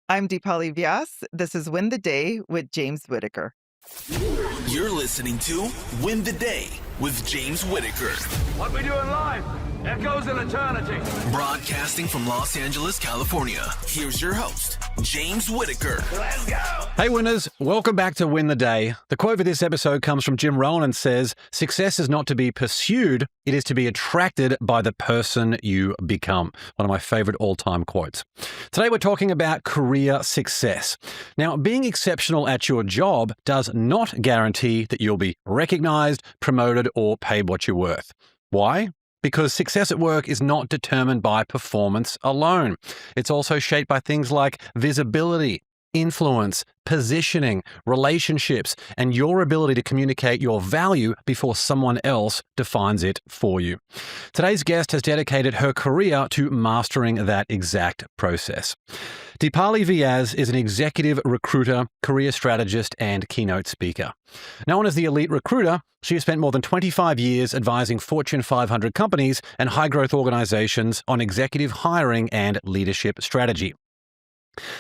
I'm Deepali Vyas. This is Win the Day with James Whittaker. You're listening to Win the Day with James Whittaker. What we do in life echoes in eternity. Broadcasting from Los Angeles, California. Here's your host, James Whittaker. Let's go! Hey winners, welcome back to Win the Day. The quote for this episode comes from Jim Rohn and says, "Success is not to be pursued, it is to be attracted by the person you become." One of my favorite all-time quotes. Today we're talking about career success. Now, being exceptional at your job does not guarantee that you'll be recognized, promoted, or paid what you're worth. Why? Because success at work is not determined by performance alone. It's also shaped by things like visibility, influence, positioning, relationships, and your ability to communicate your value before someone else defines it for you. Today's guest has dedicated her career to mastering that exact process. Deepali Vyas is an executive recruiter, career strategist, and keynote speaker. Known as the elite recruiter, she has spent more than 25 years advising Fortune 500 companies and high-growth organizations on executive hiring and leadership strategy.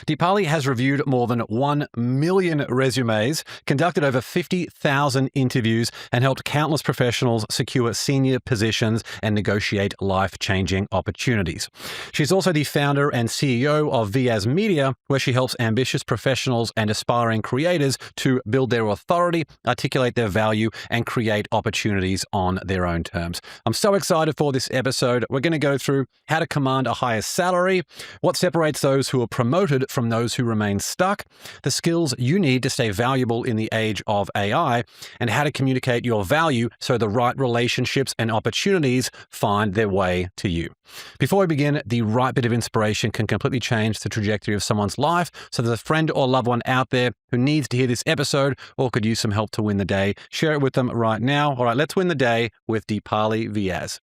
Deepali has reviewed more than 1 million resumes, conducted over 50,000 interviews, and helped countless professionals secure senior positions and negotiate life-changing opportunities. She's also the founder and CEO of Vyas Media, where she helps ambitious professionals and aspiring creators to build their authority, articulate their value, and create opportunities on their own terms. I'm so excited for this episode. We're going to go through how to command a higher salary, what separates those who are promoted from those who remain stuck, the skills you need to stay valuable in the age of AI, and how to communicate your value so the right relationships and opportunities find their way to you. Before we begin, the right bit of inspiration can completely change the trajectory of someone's life. So there's a friend or loved one out there who needs to hear this episode or could use some help to win the day. Share it with them right now. All right, let's win the day with Deepali Vyas.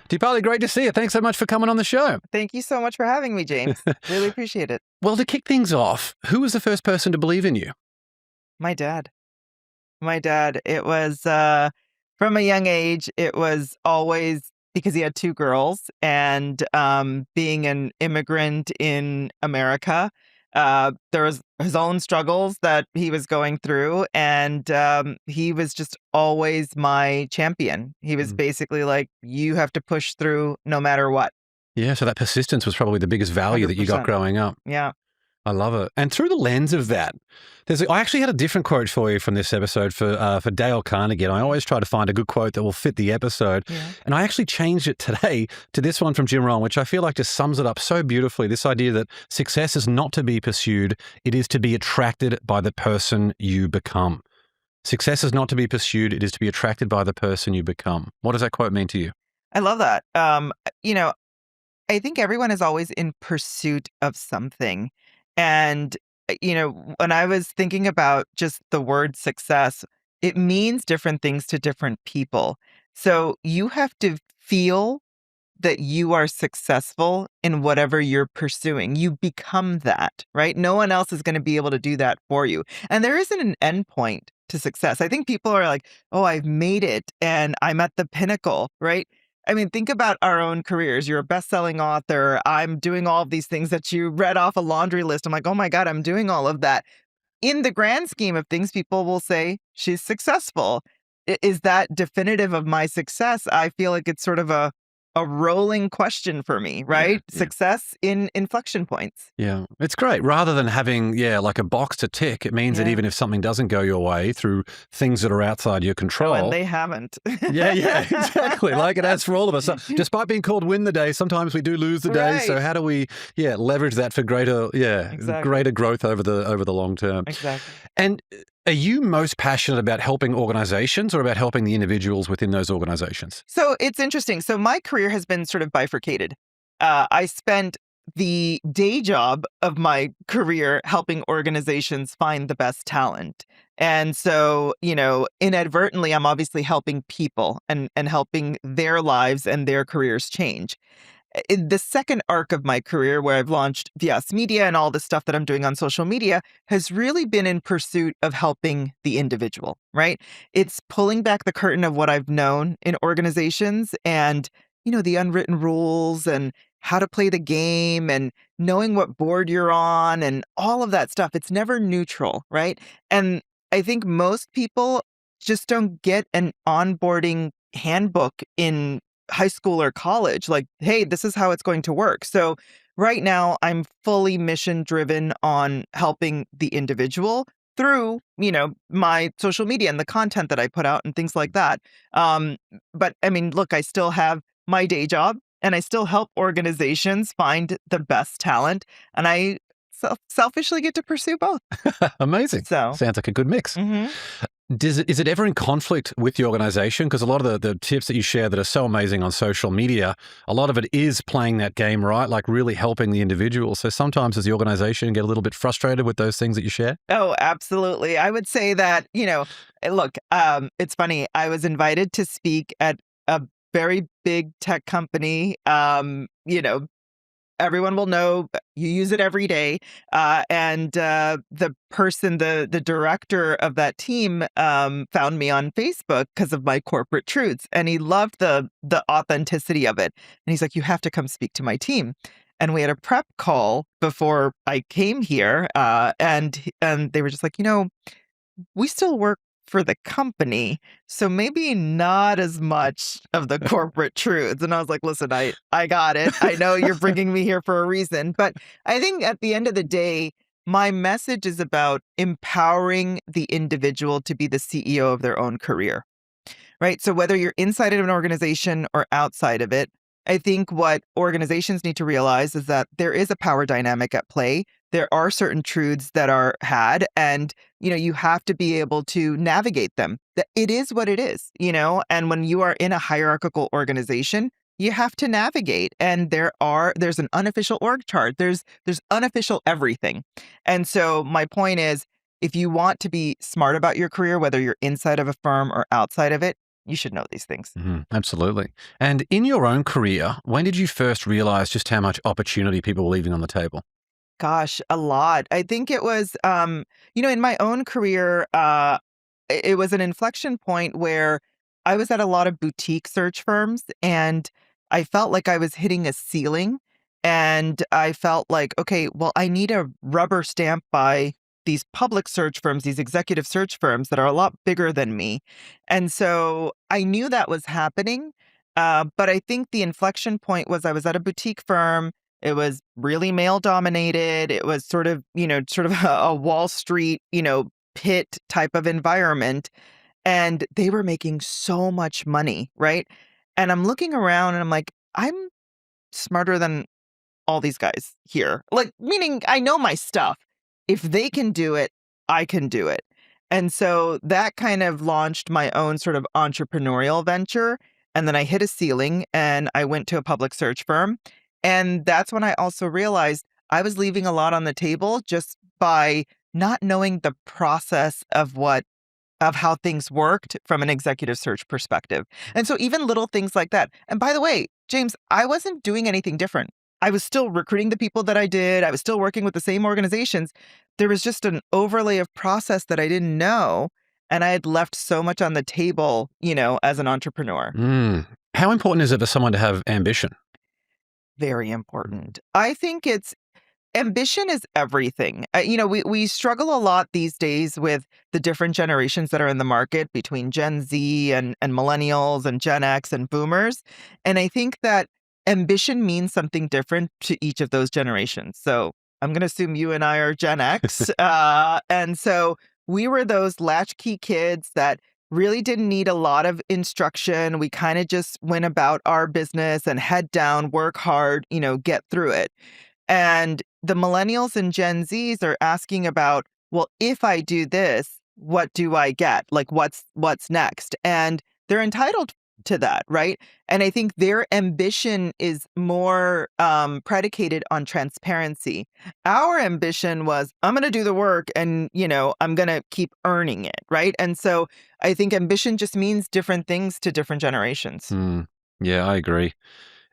Deepali, great to see you. Thanks so much for coming on the show. Thank you so much for having me, James. Really appreciate it. Well, to kick things off, who was the first person to believe in you? My dad. It was from a young age, it was always because he had two girls and being an immigrant in America, there was his own struggles that he was going through, and he was just always my champion. He was basically like, you have to push through no matter what. Yeah, so that persistence was probably the biggest value that you got 100%. growing up. Yeah. I love it. And through the lens of that, I actually had a different quote for you from this episode for Dale Carnegie. And I always try to find a good quote that will fit the episode. Yeah. And I actually changed it today to this one from Jim Rohn, which I feel like just sums it up so beautifully. This idea that success is not to be pursued, it is to be attracted by the person you become. Success is not to be pursued, it is to be attracted by the person you become. What does that quote mean to you? I love that. I think everyone is always in pursuit of something. And, when I was thinking about just the word success, it means different things to different people. So you have to feel that you are successful in whatever you're pursuing. You become that, right? No one else is going to be able to do that for you. And there isn't an end point to success. I think people are like, oh, I've made it and I'm at the pinnacle, right? I mean, think about our own careers. You're a best-selling author. I'm doing all of these things that you read off a laundry list. I'm like, oh my God, I'm doing all of that. In the grand scheme of things, people will say she's successful. Is that definitive of my success? I feel like it's sort of a rolling question for me, right? Yeah. Success in inflection points. Yeah, it's great. Rather than having, like a box to tick, it means that even if something doesn't go your way through things that are outside your control. Oh, and they haven't. Yeah, exactly. Like it has for all of us. So, despite being called win the day, sometimes we do lose the day. Right. So how do we, leverage that for greater growth over the long term? Exactly. And are you most passionate about helping organizations or about helping the individuals within those organizations? So it's interesting. So my career has been sort of bifurcated. I spent the day job of my career helping organizations find the best talent. And so, inadvertently, I'm obviously helping people and helping their lives and their careers change. in the second arc of my career, where I've launched Vyas Media and all the stuff that I'm doing on social media, has really been in pursuit of helping the individual, right? It's pulling back the curtain of what I've known in organizations and, the unwritten rules and how to play the game and knowing what board you're on and all of that stuff. It's never neutral, right? And I think most people just don't get an onboarding handbook in high school or college. Like, hey, this is how it's going to work. So right now I'm fully mission driven on helping the individual through, my social media and the content that I put out and things like that. But I mean, look, I still have my day job and I still help organizations find the best talent. And I selfishly get to pursue both. Amazing. So, Sounds like a good mix. mhm. Is it ever in conflict with the organization? Because a lot of the tips that you share that are so amazing on social media, a lot of it is playing that game right, like really helping the individual. So sometimes does the organization get a little bit frustrated with those things that you share? Oh, absolutely. I would say that, look, it's funny. I was invited to speak at a very big tech company. Everyone will know you use it every day. And the director of that team, found me on Facebook because of my corporate truths, and he loved the authenticity of it. And he's like, "You have to come speak to my team." And we had a prep call before I came here, and they were just like, we still work for the company, so maybe not as much of the corporate truths. And I was like, listen, I got it. I know you're bringing me here for a reason. But I think at the end of the day, my message is about empowering the individual to be the CEO of their own career, right? So whether you're inside of an organization or outside of it, I think what organizations need to realize is that there is a power dynamic at play. There are certain truths that are had, and you have to be able to navigate them. That it is what it is, and when you are in a hierarchical organization, you have to navigate. And there's an unofficial org chart. There's unofficial everything. And so my point is, if you want to be smart about your career, whether you're inside of a firm or outside of it, you should know these things. Absolutely. And in your own career, when did you first realize just how much opportunity people were leaving on the table? Gosh, a lot. I think it was, in my own career, it was an inflection point where I was at a lot of boutique search firms and I felt like I was hitting a ceiling. And I felt like, okay, well, I need a rubber stamp by these public search firms, these executive search firms that are a lot bigger than me. And so I knew that was happening. But I think the inflection point was I was at a boutique firm. It was really male dominated. It was sort of a Wall Street, pit type of environment. And they were making so much money, right? And I'm looking around and I'm like, I'm smarter than all these guys here. Like, meaning I know my stuff. If they can do it, I can do it. And so that kind of launched my own sort of entrepreneurial venture. And then I hit a ceiling and I went to a public search firm. And that's when I also realized I was leaving a lot on the table just by not knowing the process of how things worked from an executive search perspective. And so even little things like that. And by the way, James, I wasn't doing anything different. I was still recruiting the people that I did. I was still working with the same organizations. There was just an overlay of process that I didn't know. And I had left so much on the table, as an entrepreneur. How important is it for someone to have ambition? Very important. I think ambition is everything. We struggle a lot these days with the different generations that are in the market between Gen Z and millennials and Gen X and boomers. And I think that ambition means something different to each of those generations. So I'm going to assume you and I are Gen X. And so we were those latchkey kids that really didn't need a lot of instruction. We kind of just went about our business and head down, work hard, get through it. And the millennials and Gen Zs are asking about, well, if I do this, what do I get? Like, what's next? And they're entitled to that, right? And I think their ambition is more predicated on transparency. Our ambition was, I'm going to do the work and, I'm going to keep earning it, right? And so I think ambition just means different things to different generations. Yeah, I agree.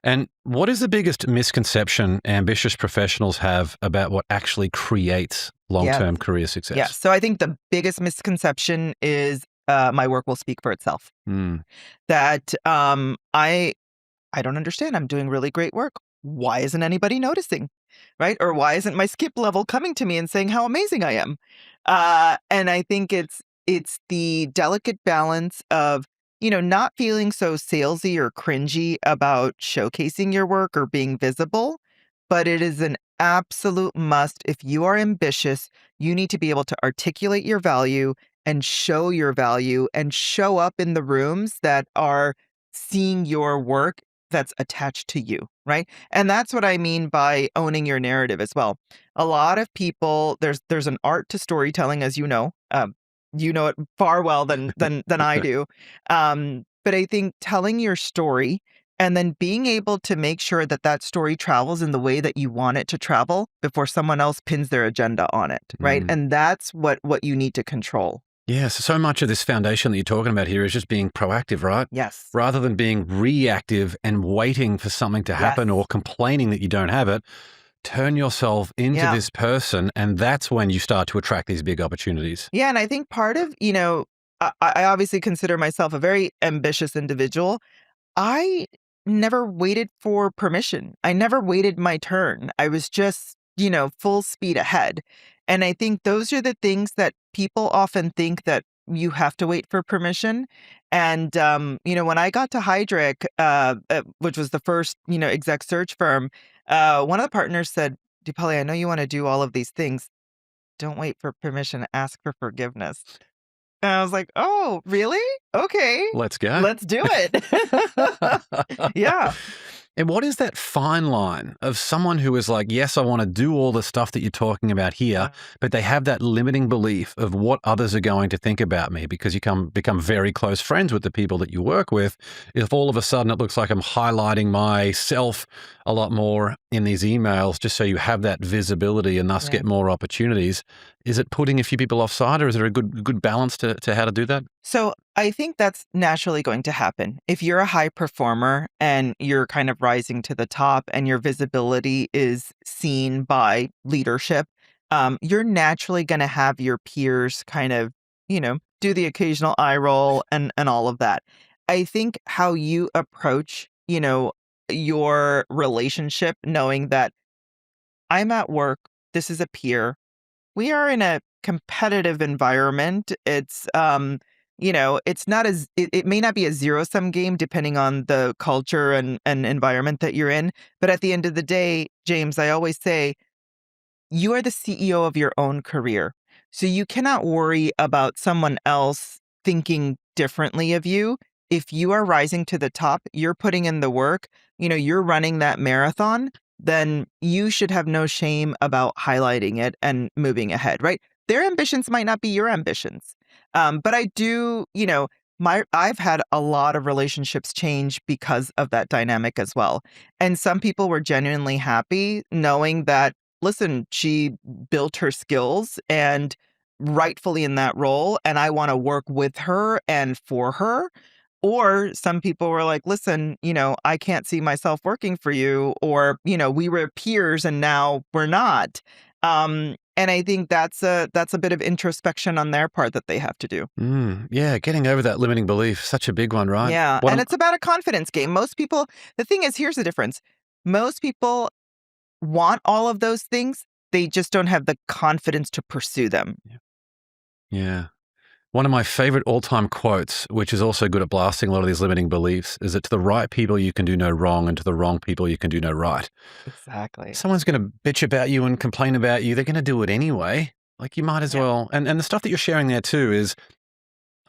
And what is the biggest misconception ambitious professionals have about what actually creates long-term career success? Yeah. So I think the biggest misconception is my work will speak for itself. Mm, That I don't understand. I'm doing really great work. Why isn't anybody noticing? Right? Or why isn't my skip level coming to me and saying how amazing I am? And I think it's the delicate balance of, not feeling so salesy or cringy about showcasing your work or being visible, but it is an absolute must. If you are ambitious, you need to be able to articulate your value and show your value and show up in the rooms that are seeing your work that's attached to you, right? And that's what I mean by owning your narrative as well. A lot of people, there's an art to storytelling, as you know. You know it far well than I do. But I think telling your story and then being able to make sure that that story travels in the way that you want it to travel before someone else pins their agenda on it, right? mm. And that's what you need to control. Yeah, so much of this foundation that you're talking about here is just being proactive, right? Yes. Rather than being reactive and waiting for something to happen Yes. or complaining that you don't have it, turn yourself into Yeah. this person, and that's when you start to attract these big opportunities. Yeah, and I think part of, I obviously consider myself a very ambitious individual. I never waited for permission. I never waited my turn. I was just, full speed ahead. And I think those are the things that people often think that you have to wait for permission. And, when I got to Heidrick, which was the first, exec search firm, one of the partners said, Deepali, I know you want to do all of these things. Don't wait for permission, ask for forgiveness. And I was like, "Oh, really? Okay. Let's go. Let's do it." Yeah. And what is that fine line of someone who is like, yes, I want to do all the stuff that you're talking about here, but they have that limiting belief of what others are going to think about me because you become very close friends with the people that you work with. If all of a sudden it looks like I'm highlighting myself a lot more in these emails, just so you have that visibility and thus Yeah. get more opportunities, is it putting a few people offside, or is there a good balance to how to do that? So, I think that's naturally going to happen. If you're a high performer and you're kind of rising to the top and your visibility is seen by leadership, you're naturally gonna have your peers kind of, do the occasional eye roll and all of that. I think how you approach, your relationship knowing that I'm at work, this is a peer, we are in a competitive environment. It's not as it may not be a zero-sum game depending on the culture and environment that you're in. But at the end of the day, James, I always say you are the CEO of your own career. So you cannot worry about someone else thinking differently of you. If you are rising to the top, you're putting in the work, you're running that marathon, then you should have no shame about highlighting it and moving ahead, right? Their ambitions might not be your ambitions. But I do, I've had a lot of relationships change because of that dynamic as well. And some people were genuinely happy knowing that, listen, she built her skills and rightfully in that role, and I want to work with her and for her. Or some people were like, listen, I can't see myself working for you, or, we were peers and now we're not. And I think that's a bit of introspection on their part that they have to do. Yeah, getting over that limiting belief, such a big one, right? Yeah. What And am- it's about a confidence game. Most people, the thing is, here's the difference. Most people want all of those things. They just don't have the confidence to pursue them. yeah. One of my favorite all-time quotes, which is also good at blasting a lot of these limiting beliefs, is that to the right people you can do no wrong, and to the wrong people you can do no right. Exactly. Someone's going to bitch about you and complain about you. They're going to do it anyway. Like, you might as Yeah. well. And the stuff that you're sharing there too is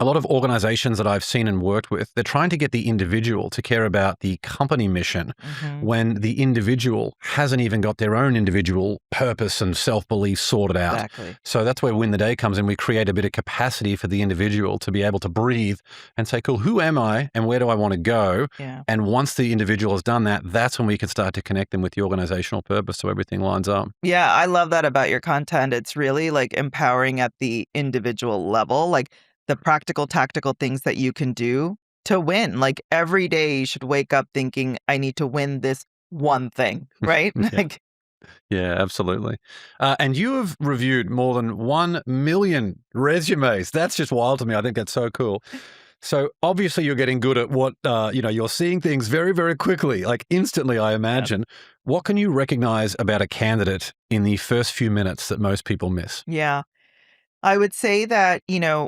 a lot of organizations that I've seen and worked with, they're trying to get the individual to care about the company mission Mhm. when the individual hasn't even got their own individual purpose and self-belief sorted out. Exactly. So that's where Win the Day comes in. We create a bit of capacity for the individual to be able to breathe and say, cool, who am I and where do I want to go? Yeah. And once the individual has done that, that's when we can start to connect them with the organizational purpose so everything lines up. Yeah, I love that about your content. It's really like empowering at the individual level, like the practical, tactical things that you can do to win. Like every day you should wake up thinking, I need to win this one thing, right? Yeah. Like, Yeah, absolutely. And you have reviewed more than 1 million resumes. That's just wild to me. I think that's so cool. So obviously you're getting good at what, you're seeing things very, very quickly, like instantly, I imagine. What can you recognize about a candidate in the first few minutes that most people miss? yeah. I would say that,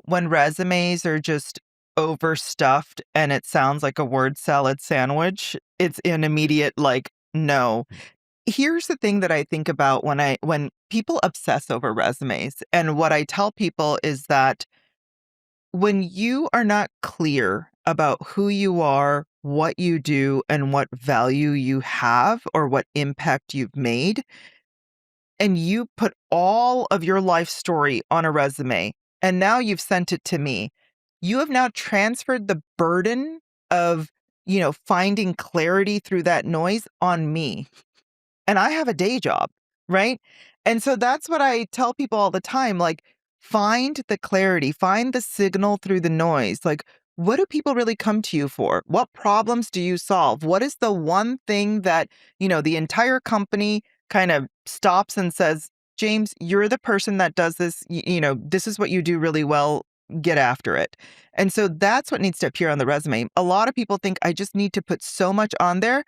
when resumes are just overstuffed and it sounds like a word salad sandwich, it's an immediate like, no. Here's the thing that I think about when people obsess over resumes, and what I tell people is that when you are not clear about who you are, what you do, and what value you have or what impact you've made, and you put all of your life story on a resume, and now you've sent it to me, you have now transferred the burden of, finding clarity through that noise on me. And I have a day job, right? And so that's what I tell people all the time, like, find the clarity, find the signal through the noise. Like, what do people really come to you for? What problems do you solve? What is the one thing that, the entire company kind of stops and says, James, you're the person that does this, this is what you do really well. Get after it. And so that's what needs to appear on the resume. A lot of people think I just need to put so much on there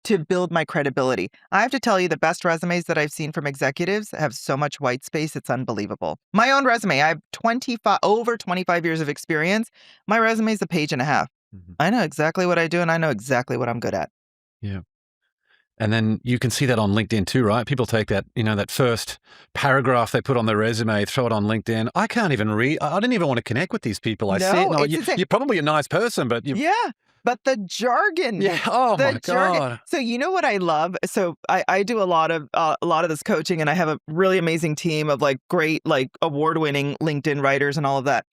to build my credibility. I have to tell you, the best resumes that I've seen from executives have so much white space, it's unbelievable. My own resume, I have over 25 years of experience. My resume is a page and a half. Mhm. I know exactly what I do, and I know exactly what I'm good at. Yeah. And then you can see that on LinkedIn too, right? People take that, that first paragraph they put on their resume, throw it on LinkedIn. I can't even read. I didn't even want to connect with these people. I see it. No, And it's insane. you're probably a nice person, but you. Yeah, but the jargon. Yeah. Oh The my jargon. God. So you know what I love? So I do a lot of this coaching, and I have a really amazing team of like great, like award-winning LinkedIn writers and all of that.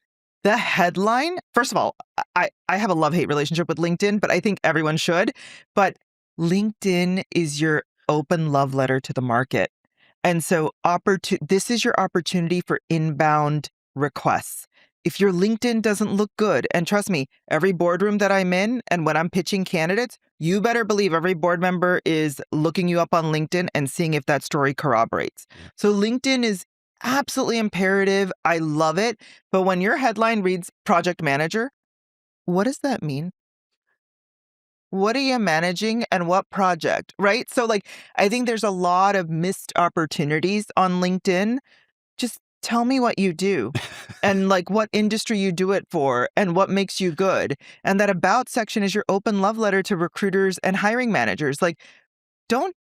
The headline, first of all, I have a love-hate relationship with LinkedIn, but I think everyone should. But LinkedIn is your open love letter to the market. And so this is your opportunity for inbound requests. If your LinkedIn doesn't look good, and trust me, every boardroom that I'm in and when I'm pitching candidates, you better believe every board member is looking you up on LinkedIn and seeing if that story corroborates. So LinkedIn is absolutely imperative. I love it. But when your headline reads project manager, what does that mean? What are you managing and what project, right? So like, I think there's a lot of missed opportunities on LinkedIn. Just tell me what you do and like what industry you do it for and what makes you good. And that about section is your open love letter to recruiters and hiring managers. Like, don't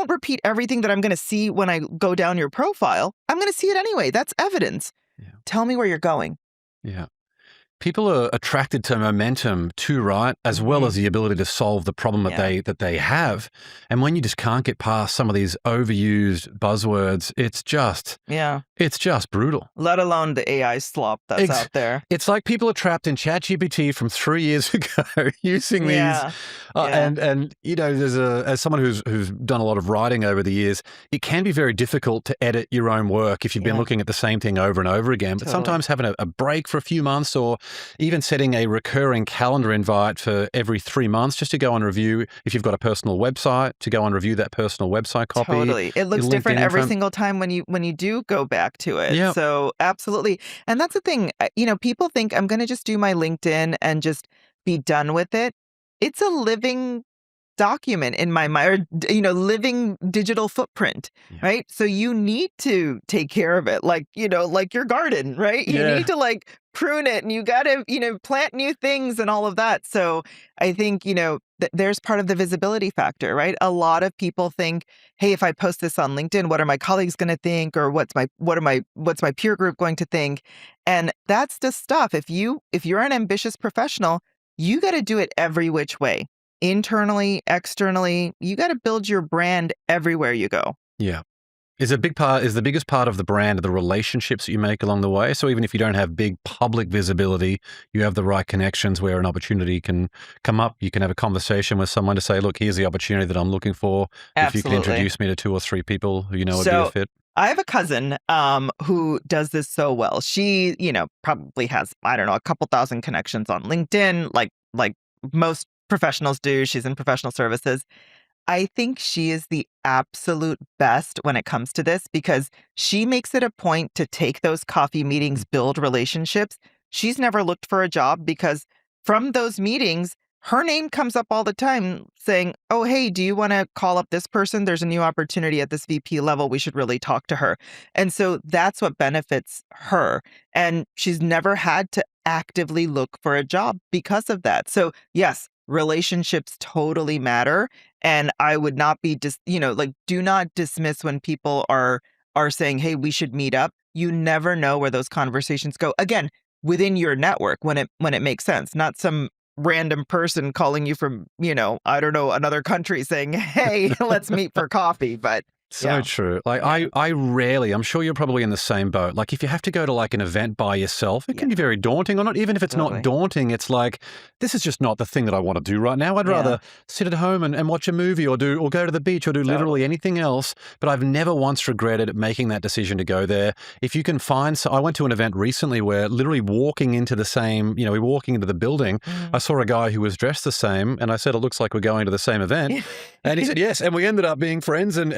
repeat everything that I'm going to see when I go down your profile. I'm going to see it anyway. That's evidence. Yeah. Tell me where you're going. Yeah. People are attracted to momentum too, right? As well as the ability to solve the problem that they have. And when you just can't get past some of these overused buzzwords, it's just brutal. Let alone the AI slop that's out there. It's like people are trapped in ChatGPT from 3 years ago using these. And there's as someone who's done a lot of writing over the years, it can be very difficult to edit your own work if you've been looking at the same thing over and over again. But sometimes having a break for a few months, or even setting a recurring calendar invite for every 3 months just to go and review, if you've got a personal website, to go and review that personal website copy. Totally. It looks different every single time when you do go back to it. Yep. So absolutely. And that's the thing, people think I'm going to just do my LinkedIn and just be done with it. It's a living document in my mind, or, living digital footprint, right? So you need to take care of it, like your garden, right? You need to like prune it, and you got to, plant new things and all of that. So I think, there's part of the visibility factor, right? A lot of people think, hey, if I post this on LinkedIn, what are my colleagues going to think? Or what's my peer group going to think? And that's the stuff. If you're an ambitious professional, you got to do it every which way. Internally, externally, you got to build your brand everywhere you go. Yeah. Is the biggest part of the brand the relationships that you make along the way? So even if you don't have big public visibility, you have the right connections where an opportunity can come up. You can have a conversation with someone to say, look, here's the opportunity that I'm looking for. Absolutely. If you can introduce me to 2 or 3 people who would be a fit. I have a cousin who does this so well. She, probably has, I don't know, a couple thousand connections on LinkedIn, like like most professionals do. She's in professional services. I think she is the absolute best when it comes to this because she makes it a point to take those coffee meetings, build relationships. She's never looked for a job because from those meetings, her name comes up all the time saying, oh, hey, do you want to call up this person? There's a new opportunity at this VP level. We should really talk to her. And so that's what benefits her. And she's never had to actively look for a job because of that. So yes, relationships totally matter. And I would not be do not dismiss when people are saying, hey, we should meet up. You never know where those conversations go. Again, within your network when it makes sense, not some random person calling you from, I don't know, another country saying, hey, let's meet for coffee. But So true. Like I rarely, I'm sure you're probably in the same boat. Like if you have to go to like an event by yourself, it can be very daunting or not. Even if it's not daunting, it's like, this is just not the thing that I want to do right now. I'd rather sit at home and watch a movie or go to the beach or do literally anything else. But I've never once regretted making that decision to go there. If you can find, so I went to an event recently where literally walking into the same, we were walking into the building, I saw a guy who was dressed the same and I said, it looks like we're going to the same event. And he said, yes. And we ended up being friends and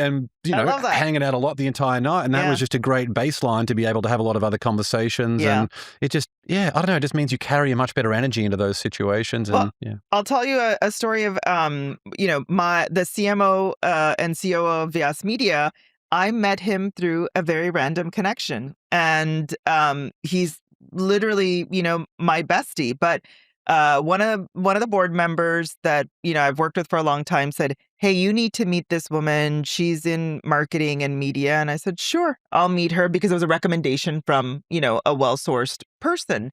hanging out a lot the entire night. And that was just a great baseline to be able to have a lot of other conversations. And it just, I don't know, it just means you carry a much better energy into those situations. And I'll tell you a story of, the CMO and COO of Vyas Media. I met him through a very random connection. And he's literally, my bestie. But one of the board members that, I've worked with for a long time said, hey, you need to meet this woman. She's in marketing and media. And I said, sure, I'll meet her because it was a recommendation from, a well-sourced person.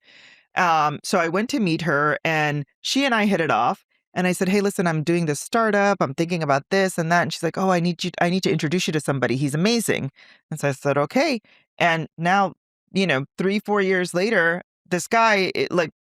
So I went to meet her and she and I hit it off. And I said, hey, listen, I'm doing this startup. I'm thinking about this and that. And she's like, oh, I need to introduce you to somebody. He's amazing. And so I said, okay. And now, 3-4 years later, this guy,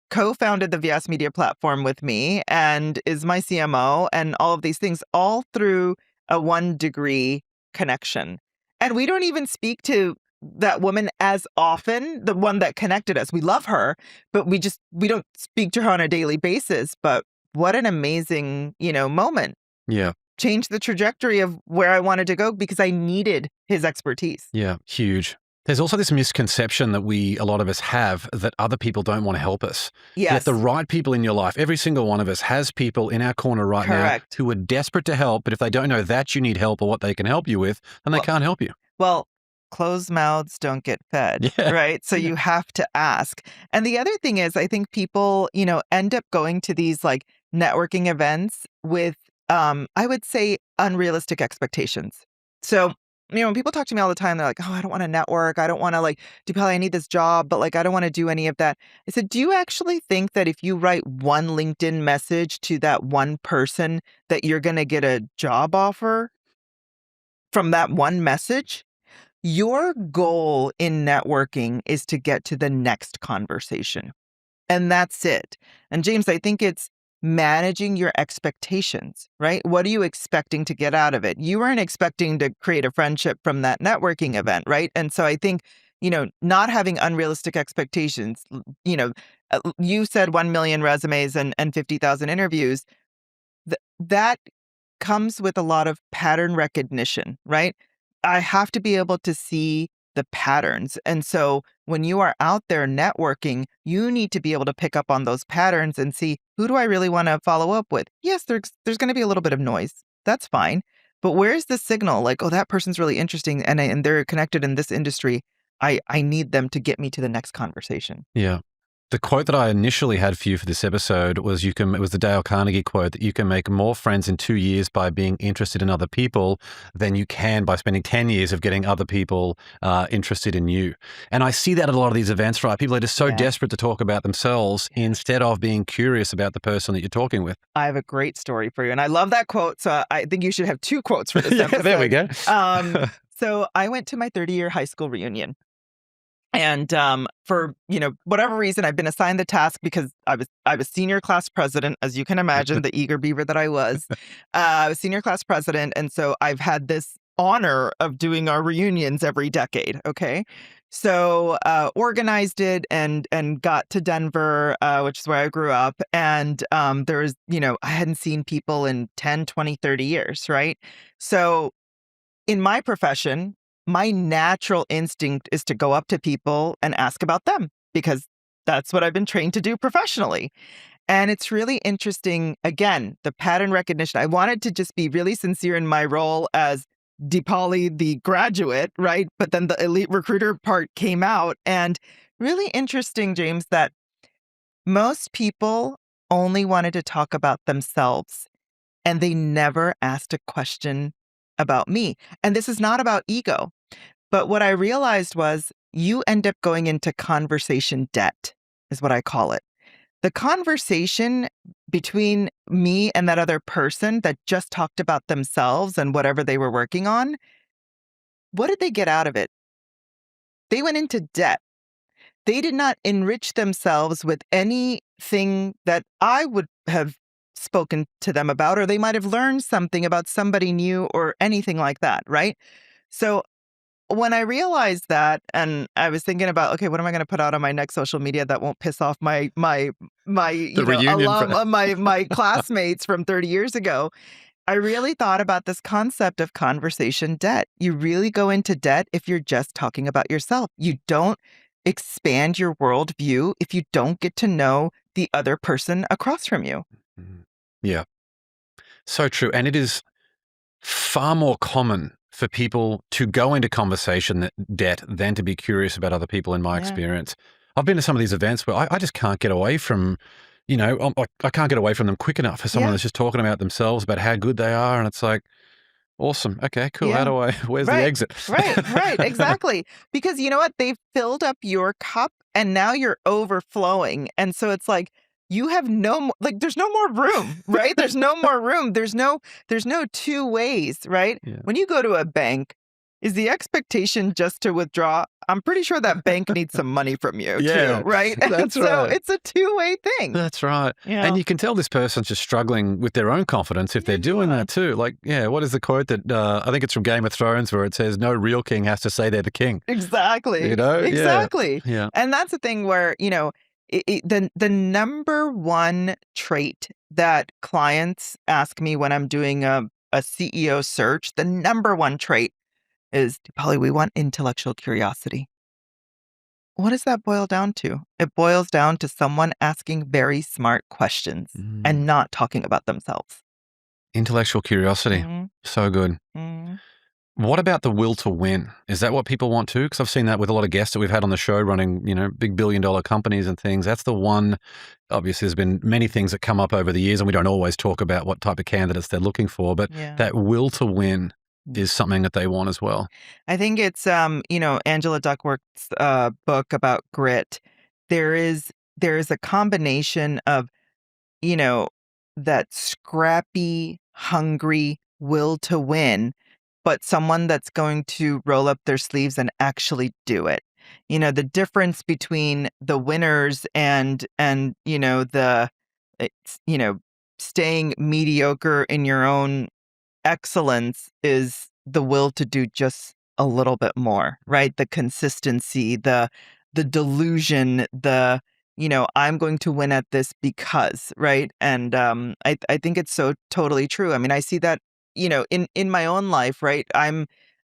co-founded the Vyas Media platform with me and is my CMO and all of these things, all through a 1-degree connection. And we don't even speak to that woman as often, the one that connected us. We love her, but we don't speak to her on a daily basis. But what an amazing, moment. Yeah. Changed the trajectory of where I wanted to go because I needed his expertise. Yeah, huge. There's also this misconception that a lot of us have that other people don't want to help us. Yes. Yet the right people in your life, every single one of us has people in our corner right now who are desperate to help. But if they don't know that you need help or what they can help you with, then they can't help you. Well, closed mouths don't get fed, right? So you have to ask. And the other thing is, I think people, end up going to these like networking events with, I would say, unrealistic expectations. So when people talk to me all the time, they're like, oh, I don't want to network. I don't want to Deepali, I need this job, but I don't want to do any of that. I said, do you actually think that if you write one LinkedIn message to that one person that you're going to get a job offer from that one message? Your goal in networking is to get to the next conversation. And that's it. And James, I think it's managing your expectations, right? What are you expecting to get out of it? You weren't expecting to create a friendship from that networking event, right? And so I think, not having unrealistic expectations, you said 1 million resumes and 50,000 interviews. That comes with a lot of pattern recognition, right? I have to be able to see the patterns. And so when you are out there networking, you need to be able to pick up on those patterns and see, who do I really want to follow up with? Yes, there's going to be a little bit of noise. That's fine. But where's the signal? Oh, that person's really interesting and they're connected in this industry. I need them to get me to the next conversation. Yeah. The quote that I initially had for you for this episode was it was the Dale Carnegie quote that you can make more friends in 2 years by being interested in other people than you can by spending 10 years of getting other people interested in you. And I see that at a lot of these events, right? People are just so desperate to talk about themselves instead of being curious about the person that you're talking with. I have a great story for you. And I llove that quote. So I think you should have 2 quotes for this episode. There we go. So I went to my 30-year high school reunion. And for, whatever reason, I've been assigned the task because I was senior class president, as you can imagine, the eager beaver that I was. I was senior class president. And so I've had this honor of doing our reunions every decade. Okay. So organized it and got to Denver, which is where I grew up. And there was, I hadn't seen people in 10, 20, 30 years, right? So in my profession, my natural instinct is to go up to people and ask about them because that's what I've been trained to do professionally. And it's really interesting, again, the pattern recognition. I wanted to just be really sincere in my role as Deepali, the graduate, right? But then the elite recruiter part came out. And really interesting, James, that most people only wanted to talk about themselves and they never asked a question about me. And this is not about ego. But what I realized was you end up going into conversation debt, is what I call it. The conversation between me and that other person that just talked about themselves and whatever they were working on, what did they get out of it? They went into debt. They did not enrich themselves with anything that I would have spoken to them about, or they might have learned something about somebody new or anything like that, right? So when I realized that, and I was thinking about, okay, what am I going to put out on my next social media that won't piss off my The reunion for that. my classmates from 30 years ago? I really thought about this concept of conversation debt. You really go into debt if you're just talking about yourself. You don't expand your worldview if you don't get to know the other person across from you. Mhm. Yeah, so true. And it is far more common for people to go into conversation debt than to be curious about other people, in my Yeah. experience. I've been to some of these events where I just can't get away from, I can't get away from them quick enough for someone Yeah. that's just talking about themselves, about how good they are. And it's like, awesome. Okay, cool. Yeah. Where's the Right. exit? Right. Exactly. Because you know what? They've filled up your cup and now you're overflowing. And so it's like you have no more, like there's no more room, right? There's no more room. There's no two ways, right? Yeah. When you go to a bank, is the expectation just to withdraw? I'm pretty sure that bank needs some money from you Yeah, too, right? And that's so right. it's a two-way thing. That's right. Yeah. And you can tell this person's just struggling with their own confidence if they're doing Yeah. that too. Like, what is the quote that I think it's from Game of Thrones where it says, no real king has to say they're the king. Exactly. You know? Yeah. Exactly. Yeah. And that's the thing where, the number one trait that clients ask me when I'm doing a CEO search, the number one trait is, Polly, we want intellectual curiosity. What does that boil down to? It boils down to someone asking very smart questions and not talking about themselves. Intellectual curiosity. Mhm. So good. Mhm. What about the will to win? Is that what people want too? Because I've seen that with a lot of guests that we've had on the show running, big billion-dollar companies and things. That's the one. Obviously, there's been many things that come up over the years, and we don't always talk about what type of candidates they're looking for, but Yeah. that will to win is something that they want as well. I think it's Angela Duckworth's book about grit. There is a combination of, you know, that scrappy, hungry will to win, but someone that's going to roll up their sleeves and actually do it. The difference between the winners and the it's, staying mediocre in your own excellence is the will to do just a little bit more, right? The consistency, the delusion, I'm going to win at this because, right? And I think it's so totally true. I mean, I see that, in my own life, right? I'm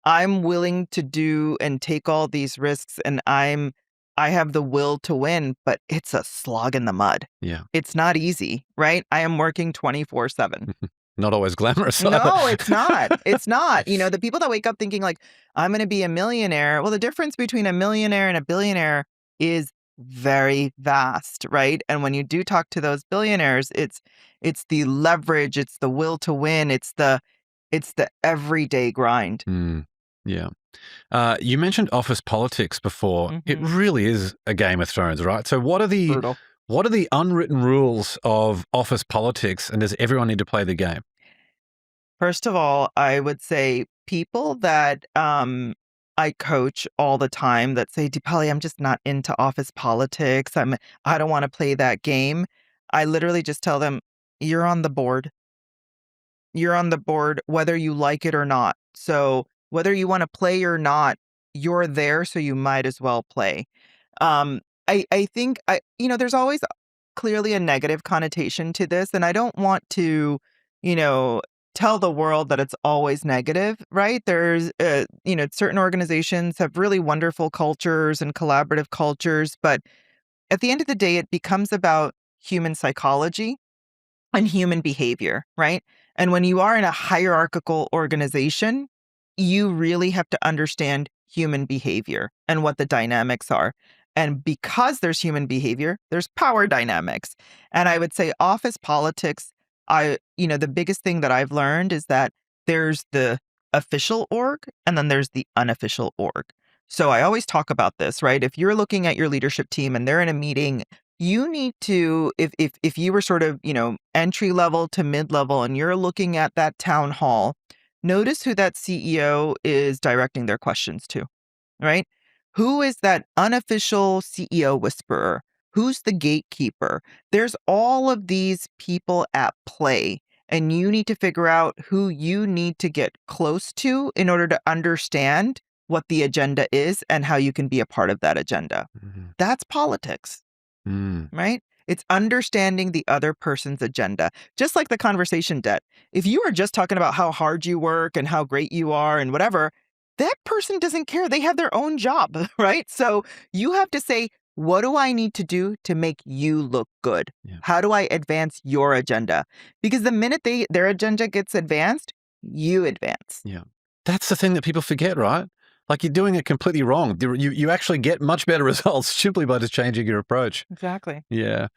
willing to do and take all these risks and I have the will to win, but it's a slog in the mud. Yeah. It's not easy, right? I am working 24/7. Not always glamorous. No, it's not. It's not. The people that wake up thinking like, I'm going to be a millionaire. Well, the difference between a millionaire and a billionaire is very vast, right? And when you do talk to those billionaires, it's the leverage, it's the will to win, it's the everyday grind. Yeah. You mentioned office politics before. It Mhm. really is a Game of Thrones, right? So what are the Brutal. what are the unwritten rules of office politics, and does everyone need to play the game? First of all, I would say people that I coach all the time that say, Deepali, I'm just not into office politics. I don't want to play that game. I literally just tell them, you're on the board. You're on the board whether you like it or not. So whether you want to play or not, you're there, so you might as well play. I think there's always clearly a negative connotation to this, and I don't want to, you know, tell the world that it's always negative, right? There's, certain organizations have really wonderful cultures and collaborative cultures, but at the end of the day, it becomes about human psychology and human behavior, right? And when you are in a hierarchical organization, you really have to understand human behavior and what the dynamics are. And because there's human behavior, there's power dynamics. And I would say office politics, the biggest thing that I've learned is that there's the official org and then there's the unofficial org. So I always talk about this, right? If you're looking at your leadership team and they're in a meeting, you need to, if you were sort of, entry level to mid level and you're looking at that town hall, notice who that CEO is directing their questions to, right? Who is that unofficial CEO whisperer? Who's the gatekeeper? There's all of these people at play, and you need to figure out who you need to get close to in order to understand what the agenda is and how you can be a part of that agenda. Mhm. That's politics. Mm. Right? It's understanding the other person's agenda. Just like the conversation debt. If you are just talking about how hard you work and how great you are and whatever, that person doesn't care. They have their own job, right? So you have to say, what do I need to do to make you look good? Yeah. How do I advance your agenda? Because the minute their agenda gets advanced, you advance. Yeah. That's the thing that people forget, right? Like you're doing it completely wrong. You actually get much better results simply by just changing your approach. Exactly. Yeah.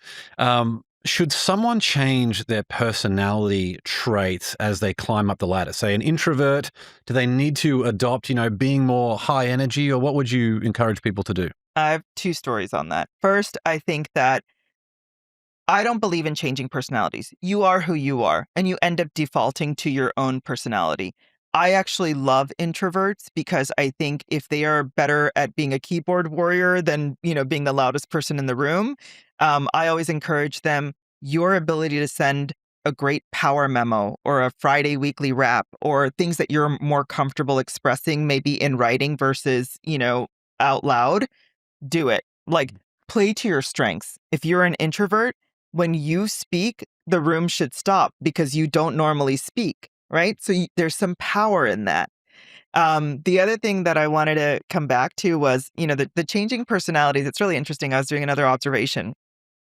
Should someone change their personality traits as they climb up the ladder? Say an introvert, do they need to adopt, being more high energy, or what would you encourage people to do? I have two stories on that. First, I think that I don't believe in changing personalities. You are who you are, and you end up defaulting to your own personality. I actually love introverts because I think if they are better at being a keyboard warrior than, being the loudest person in the room, I always encourage them, your ability to send a great power memo or a Friday weekly wrap or things that you're more comfortable expressing, maybe in writing versus, out loud, do it. Like, play to your strengths. If you're an introvert, when you speak, the room should stop because you don't normally speak, right? So there's some power in that. The other thing that I wanted to come back to was, the changing personalities. It's really interesting. I was doing another observation.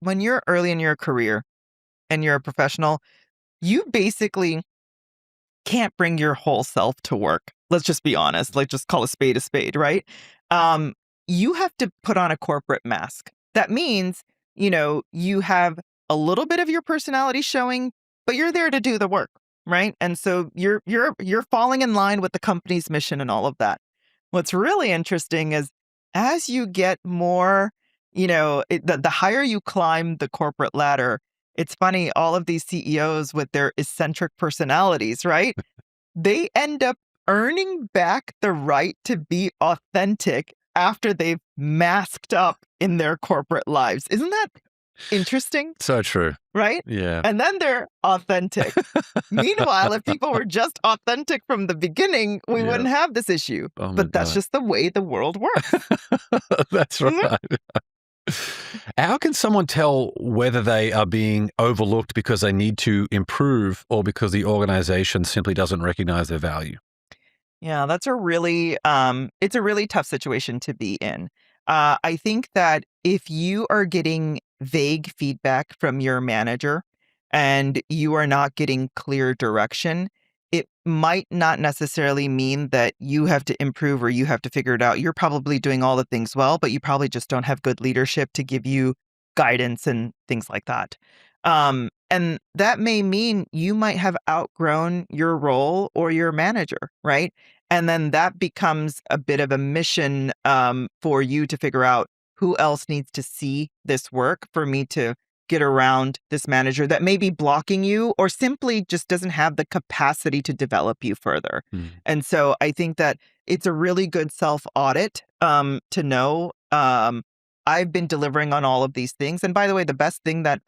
When you're early in your career and you're a professional, you basically can't bring your whole self to work. Let's just be honest. Like, just call a spade, right? Um, you have to put on a corporate mask. That means, you have a little bit of your personality showing, but you're there to do the work, right? And so you're falling in line with the company's mission and all of that. What's really interesting is as you get more, the higher you climb the corporate ladder, it's funny, all of these CEOs with their eccentric personalities, right? They end up earning back the right to be authentic after they've masked up in their corporate lives. Isn't that interesting? So true. Right? Yeah. And then they're authentic. Meanwhile, if people were just authentic from the beginning, we Yeah. wouldn't have this issue. Oh my But that's God. just the way the world works. That's Isn't it? right. How can someone tell whether they are being overlooked because they need to improve or because the organization simply doesn't recognize their value? Yeah, that's it's a really tough situation to be in. I think that if you are getting vague feedback from your manager and you are not getting clear direction, it might not necessarily mean that you have to improve or you have to figure it out. You're probably doing all the things well, but you probably just don't have good leadership to give you guidance and things like that. And that may mean you might have outgrown your role or your manager, right? And then that becomes a bit of a mission for you to figure out who else needs to see this work for me to get around this manager that may be blocking you or simply just doesn't have the capacity to develop you further. Mm. And so I think that it's a really good self audit to know. I've been delivering on all of these things. And by the way, the best thing that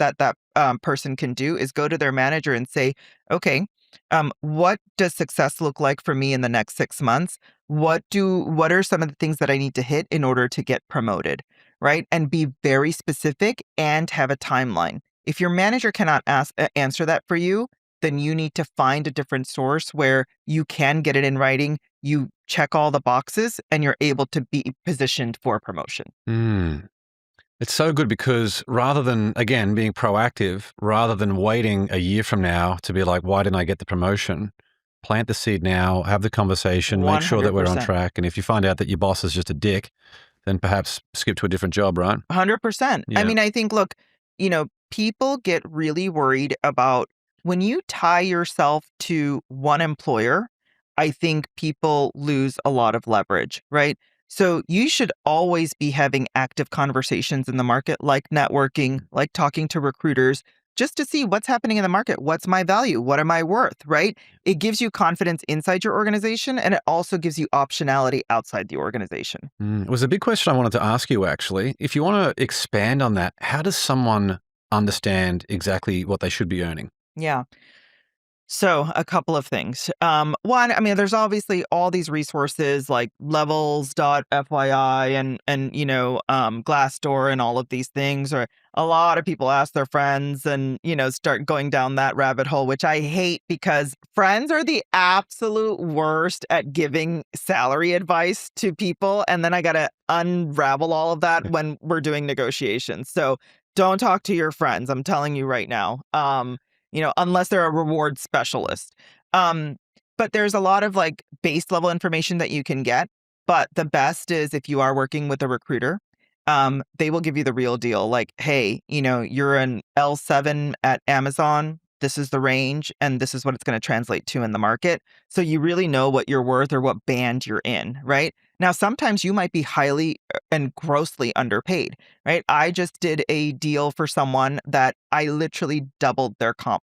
person can do is go to their manager and say, okay, What does success look like for me in the next 6 months? What are some of the things that I need to hit in order to get promoted, right? And be very specific and have a timeline. If your manager cannot answer that for you, then you need to find a different source where you can get it in writing, you check all the boxes, and you're able to be positioned for promotion. Mm. It's so good because rather than, again, being proactive, rather than waiting a year from now to be like, why didn't I get the promotion? Plant the seed now, have the conversation, make sure that we're on 100%. track. And if you find out that your boss is just a dick, then perhaps skip to a different job, right? 100%. I Yeah. mean, I think, look, people get really worried about when you tie yourself to one employer, I think people lose a lot of leverage, right? So you should always be having active conversations in the market, like networking, like talking to recruiters, just to see what's happening in the market. What's my value? What am I worth, right? It gives you confidence inside your organization, and it also gives you optionality outside the organization. It was a big question I wanted to ask you, actually. If you want to expand on that, how does someone understand exactly what they should be earning? Yeah. So a couple of things. One, I mean, there's obviously all these resources like levels.fyi and Glassdoor and all of these things. Or a lot of people ask their friends and start going down that rabbit hole, which I hate because friends are the absolute worst at giving salary advice to people, and then I gotta unravel all of that when we're doing negotiations. So don't talk to your friends. I'm telling you right now. Unless they're a reward specialist. Um, but there's a lot of like base level information that you can get. But the best is if you are working with a recruiter, they will give you the real deal. Like, hey, you're an L7 at Amazon. This is the range, and this is what it's going to translate to in the market. So you really know what you're worth or what band you're in, right? Now, sometimes you might be highly and grossly underpaid, right? I just did a deal for someone that I literally doubled their comp,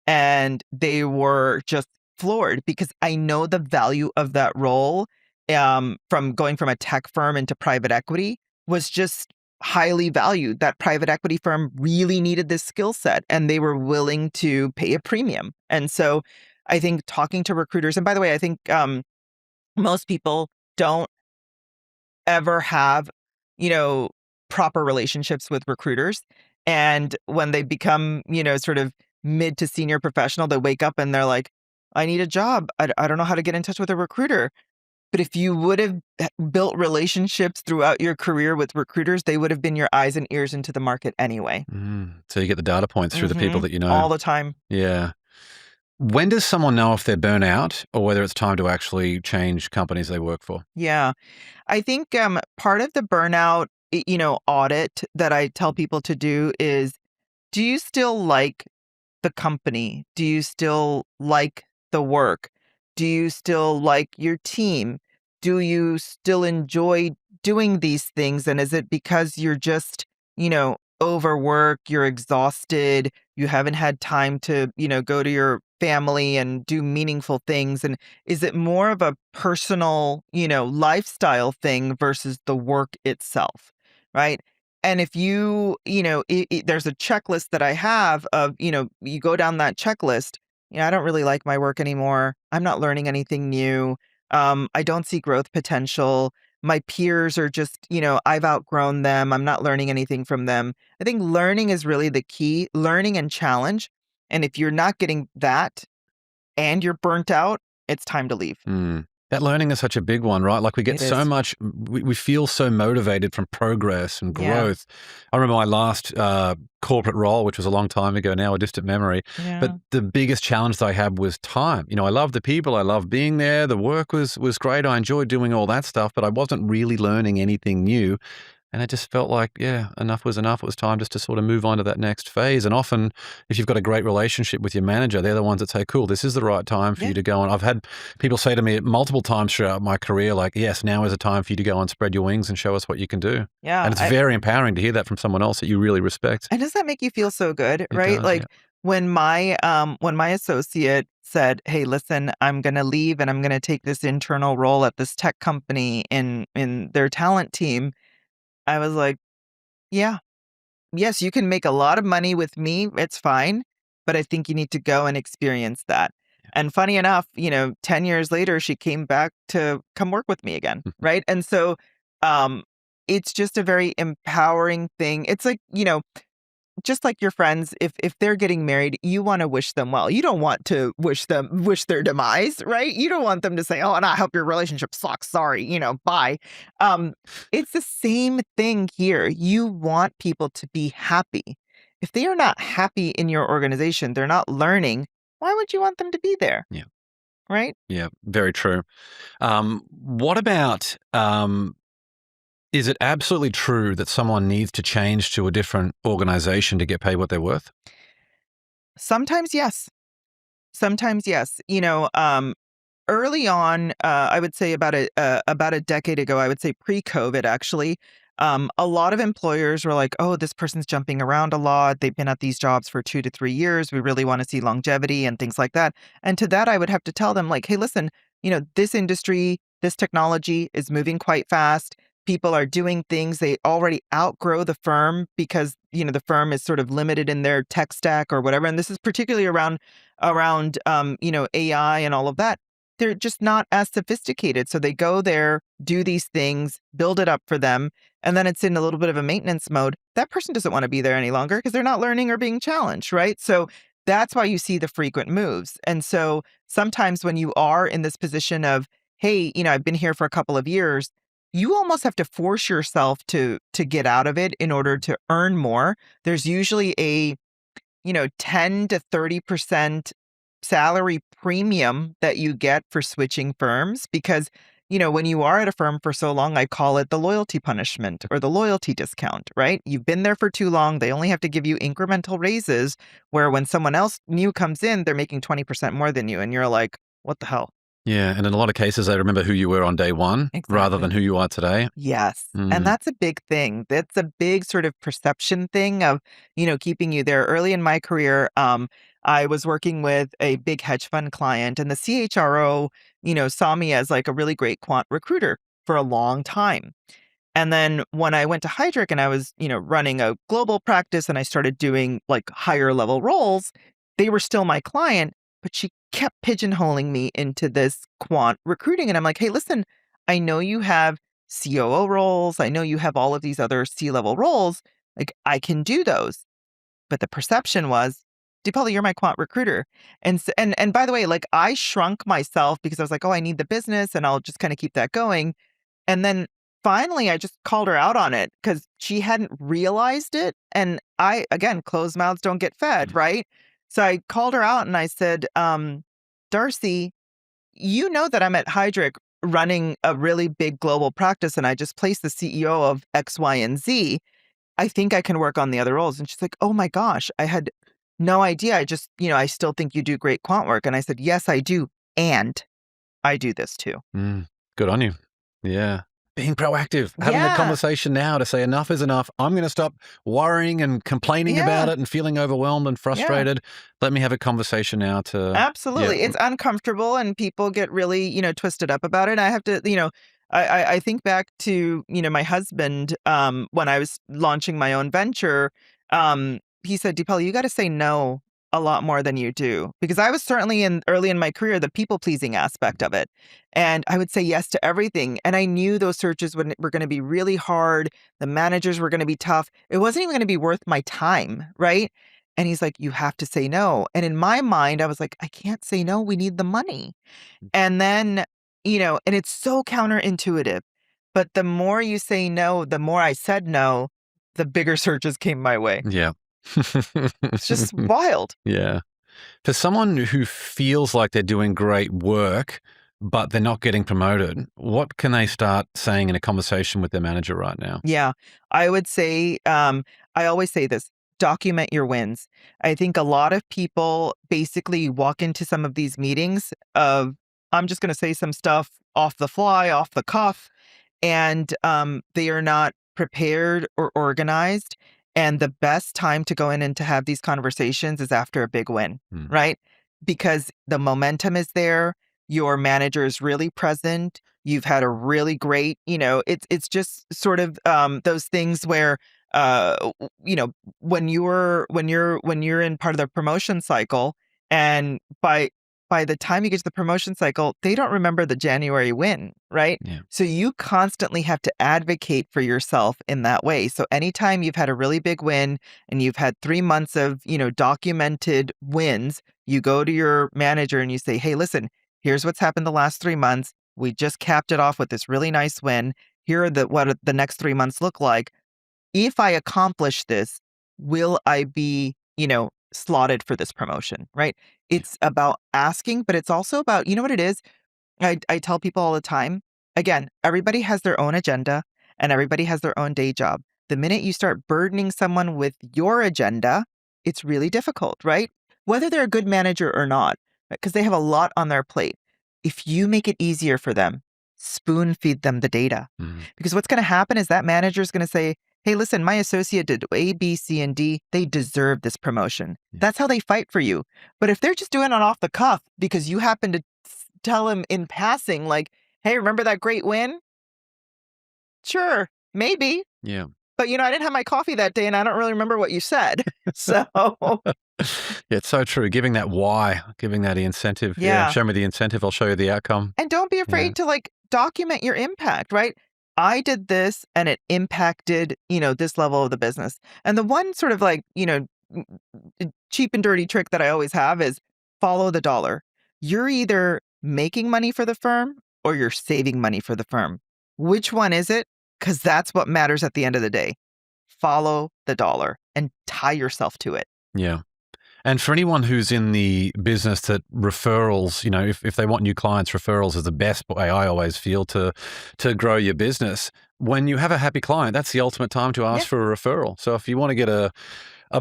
and they were just floored because I know the value of that role, from going from a tech firm into private equity was just highly valued. That private equity firm really needed this skill set, and they were willing to pay a premium. And so I think talking to recruiters, and by the way, I think most people don't ever have, you know, proper relationships with recruiters. And when they become, sort of mid to senior professional, they wake up and they're like, I need a job. I don't know how to get in touch with a recruiter. But if you would have built relationships throughout your career with recruiters, they would have been your eyes and ears into the market anyway. So you get the data points through the people that you know. All the time. Yeah. When does someone know if they're burnout or whether it's time to actually change companies they work for? Yeah. I think part of the burnout, audit that I tell people to do is, do you still like the company? Do you still like the work? Do you still like your team? Do you still enjoy doing these things? And is it because you're just, overworked, you're exhausted, you haven't had time to, go to your family and do meaningful things? And is it more of a personal, lifestyle thing versus the work itself? Right. And if there's a checklist that I have of, you go down that checklist, I don't really like my work anymore. I'm not learning anything new. I don't see growth potential. My peers are just, I've outgrown them. I'm not learning anything from them. I think learning is really the key, learning and challenge. And if you're not getting that and you're burnt out, it's time to leave. That learning is such a big one, right? Like we get It so is. much, we feel so motivated from progress and Yeah. growth. I remember my last corporate role, which was a long time ago now, a distant memory. Yeah. But the biggest challenge that I had was time. I loved the people. I loved being there. The work was great. I enjoyed doing all that stuff, but I wasn't really learning anything new. And I just felt like, yeah, enough was enough. It was time just to sort of move on to that next phase. And often, if you've got a great relationship with your manager, they're the ones that say, cool, this is the right time for you to go on. I've had people say to me multiple times throughout my career, like, yes, now is the time for you to go and spread your wings and show us what you can do. Yeah. And it's very empowering to hear that from someone else that you really respect. And does that make you feel so good, It right? does, Like yeah. when my associate said, "Hey, listen, I'm going to leave and I'm going to take this internal role at this tech company in their talent team." I was like, "Yeah. Yes, you can make a lot of money with me. It's fine, but I think you need to go and experience that." And funny enough, 10 years later, she came back to come work with me again. Right. And so um, it's just a very empowering thing. It's like, just like your friends, if they're getting married, you want to wish them well. You don't want to wish their demise, right? You don't want them to say, "Oh, and I hope your relationship sucks. Sorry, bye." Um, it's the same thing here. You want people to be happy. If they are not happy in your organization, they're not learning, why would you want them to be there? Yeah. Right? Yeah, very true. What about is it absolutely true that someone needs to change to a different organization to get paid what they're worth? Sometimes yes. Sometimes yes. Early on, I would say about a decade ago, I would say pre-COVID actually, a lot of employers were like, "Oh, this person's jumping around a lot. They've been at these jobs for 2 to 3 years. We really want to see longevity and things like that." And to that, I would have to tell them like, "Hey, listen, this industry, this technology is moving quite fast. People are doing things. They already outgrow the firm because, the firm is sort of limited in their tech stack or whatever." And this is particularly around AI and all of that. They're just not as sophisticated. So they go there, do these things, build it up for them, and then it's in a little bit of a maintenance mode. That person doesn't want to be there any longer because they're not learning or being challenged, right? So that's why you see the frequent moves. And so sometimes when you are in this position of, hey, I've been here for a couple of years, you almost have to force yourself to get out of it in order to earn more. There's usually a 10 to 30% salary premium that you get for switching firms because, when you are at a firm for so long, I call it the loyalty punishment or the loyalty discount, right? You've been there for too long. They only have to give you incremental raises where when someone else new comes in, they're making 20% more than you. And you're like, what the hell? Yeah, and in a lot of cases, they remember who you were on day one rather Exactly. than who you are today. Yes. And Mm. that's a big thing. That's a big sort of perception thing of, keeping you there. Early in my career, I was working with a big hedge fund client and the CHRO, saw me as like a really great quant recruiter for a long time. And then when I went to Heidrick and I was, running a global practice and I started doing like higher level roles, they were still my client, but she kept pigeonholing me into this quant recruiting. And I'm like, hey, listen, I know you have COO roles. I know you have all of these other C-level roles. Like I can do those. But the perception was, Deepali, you're my quant recruiter. And by the way, like I shrunk myself because I was like, oh, I need the business and I'll just kind of keep that going. And then finally, I just called her out on it because she hadn't realized it. And again, closed mouths don't get fed, right? So I called her out and I said, Darcy, you know that I'm at Heidrick running a really big global practice and I just placed the CEO of X, Y, and Z. I think I can work on the other roles. And she's like, oh my gosh, I had no idea. I just, I still think you do great quant work. And I said, yes, I do. And I do this too. Good on you. Yeah. Being proactive, having a conversation now to say enough is enough. I'm going to stop worrying and complaining about it and feeling overwhelmed and frustrated. Let me have a conversation now to... Absolutely. Yeah. It's uncomfortable and people get really, twisted up about it. And I have to, I think back to, my husband, when I was launching my own venture, he said, Deepali, you got to say no a lot more than you do. Because I was certainly early in my career, the people pleasing aspect of it. And I would say yes to everything. And I knew those searches were going to be really hard. The managers were going to be tough. It wasn't even going to be worth my time. Right. And he's like, you have to say no. And in my mind, I was like, I can't say no. We need the money. And then, and it's so counterintuitive. But the more you say no, the more I said no, the bigger searches came my way. Yeah. It's just wild. Yeah. For someone who feels like they're doing great work, but they're not getting promoted, what can they start saying in a conversation with their manager right now? Yeah. I would say, I always say this, document your wins. I think a lot of people basically walk into some of these meetings of, I'm just going to say some stuff off the fly, off the cuff, and they are not prepared or organized. And the best time to go in and to have these conversations is after a big win, right? Because the momentum is there. Your manager is really present. You've had a really great, it's just sort of those things where, when you're in part of the promotion cycle, and by by the time you get to the promotion cycle, they don't remember the January win, right? Yeah. So you constantly have to advocate for yourself in that way. So anytime you've had a really big win and you've had 3 months of, documented wins, you go to your manager and you say, hey, listen, here's what's happened the last 3 months. We just capped it off with this really nice win. Here are what the next 3 months look like. If I accomplish this, will I be, slotted for this promotion, right? It's about asking, but it's also about, you know what it is? I tell people all the time, again, everybody has their own agenda and everybody has their own day job. The minute you start burdening someone with your agenda, it's really difficult, right? Whether they're a good manager or not, because they have a lot on their plate. If you make it easier for them, spoon feed them the data. Mm. Because what's going to happen is that manager is going to say, hey, listen, my associate did A, B, C, and D. They deserve this promotion. Yeah. That's how they fight for you. But if they're just doing it off the cuff because you happen to tell him in passing, like, hey, remember that great win? Sure, maybe. Yeah. But, I didn't have my coffee that day and I don't really remember what you said. So, Yeah, it's so true. Giving that why, giving that incentive. Yeah. Show me the incentive. I'll show you the outcome. and don't be afraid to document your impact, right? I did this and it impacted, this level of the business. And the one sort of cheap and dirty trick that I always have is follow the dollar. You're either making money for the firm or you're saving money for the firm. Which one is it? Because that's what matters at the end of the day. Follow the dollar and tie yourself to it. Yeah. And for anyone who's in the business that referrals, if they want new clients, referrals is the best way I always feel to grow your business. When you have a happy client, that's the ultimate time to ask for a referral. So if you want to get a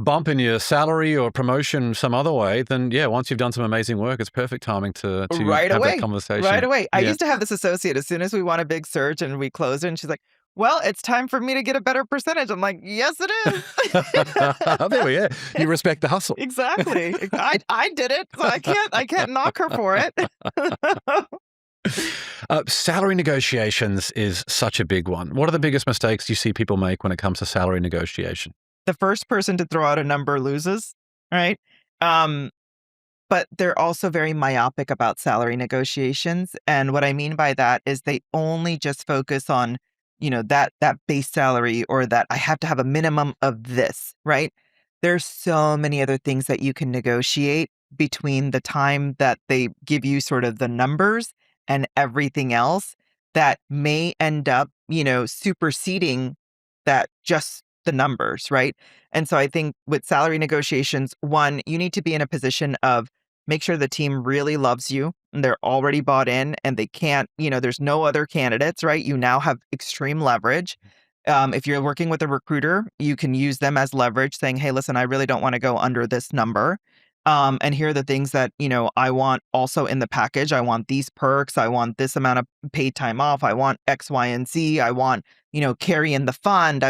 bump in your salary or promotion some other way, then once you've done some amazing work, it's perfect timing to Right have away. that conversation. Right away. I Yeah. used to have this associate, as soon as we won a big surge and we closed it, and she's like, well, it's time for me to get a better percentage. I'm like, yes, it is. There we go. You respect the hustle. Exactly. I did it, so I can't knock her for it. Salary negotiations is such a big one. What are the biggest mistakes you see people make when it comes to salary negotiation? The first person to throw out a number loses, right? But they're also very myopic about salary negotiations. And what I mean by that is they only just focus on, that base salary, or that I have to have a minimum of this, right? There's so many other things that you can negotiate between the time that they give you sort of the numbers and everything else that may end up, superseding that just the numbers, right? And so I think with salary negotiations, one, you need to be in a position of make sure the team really loves you and they're already bought in and they can't, there's no other candidates, right? You now have extreme leverage. If you're working with a recruiter, you can use them as leverage, saying, hey, listen, I really don't want to go under this number. And here are the things that, I want also in the package. I want these perks. I want this amount of paid time off. I want X, Y, and Z. I want, carry in the fund.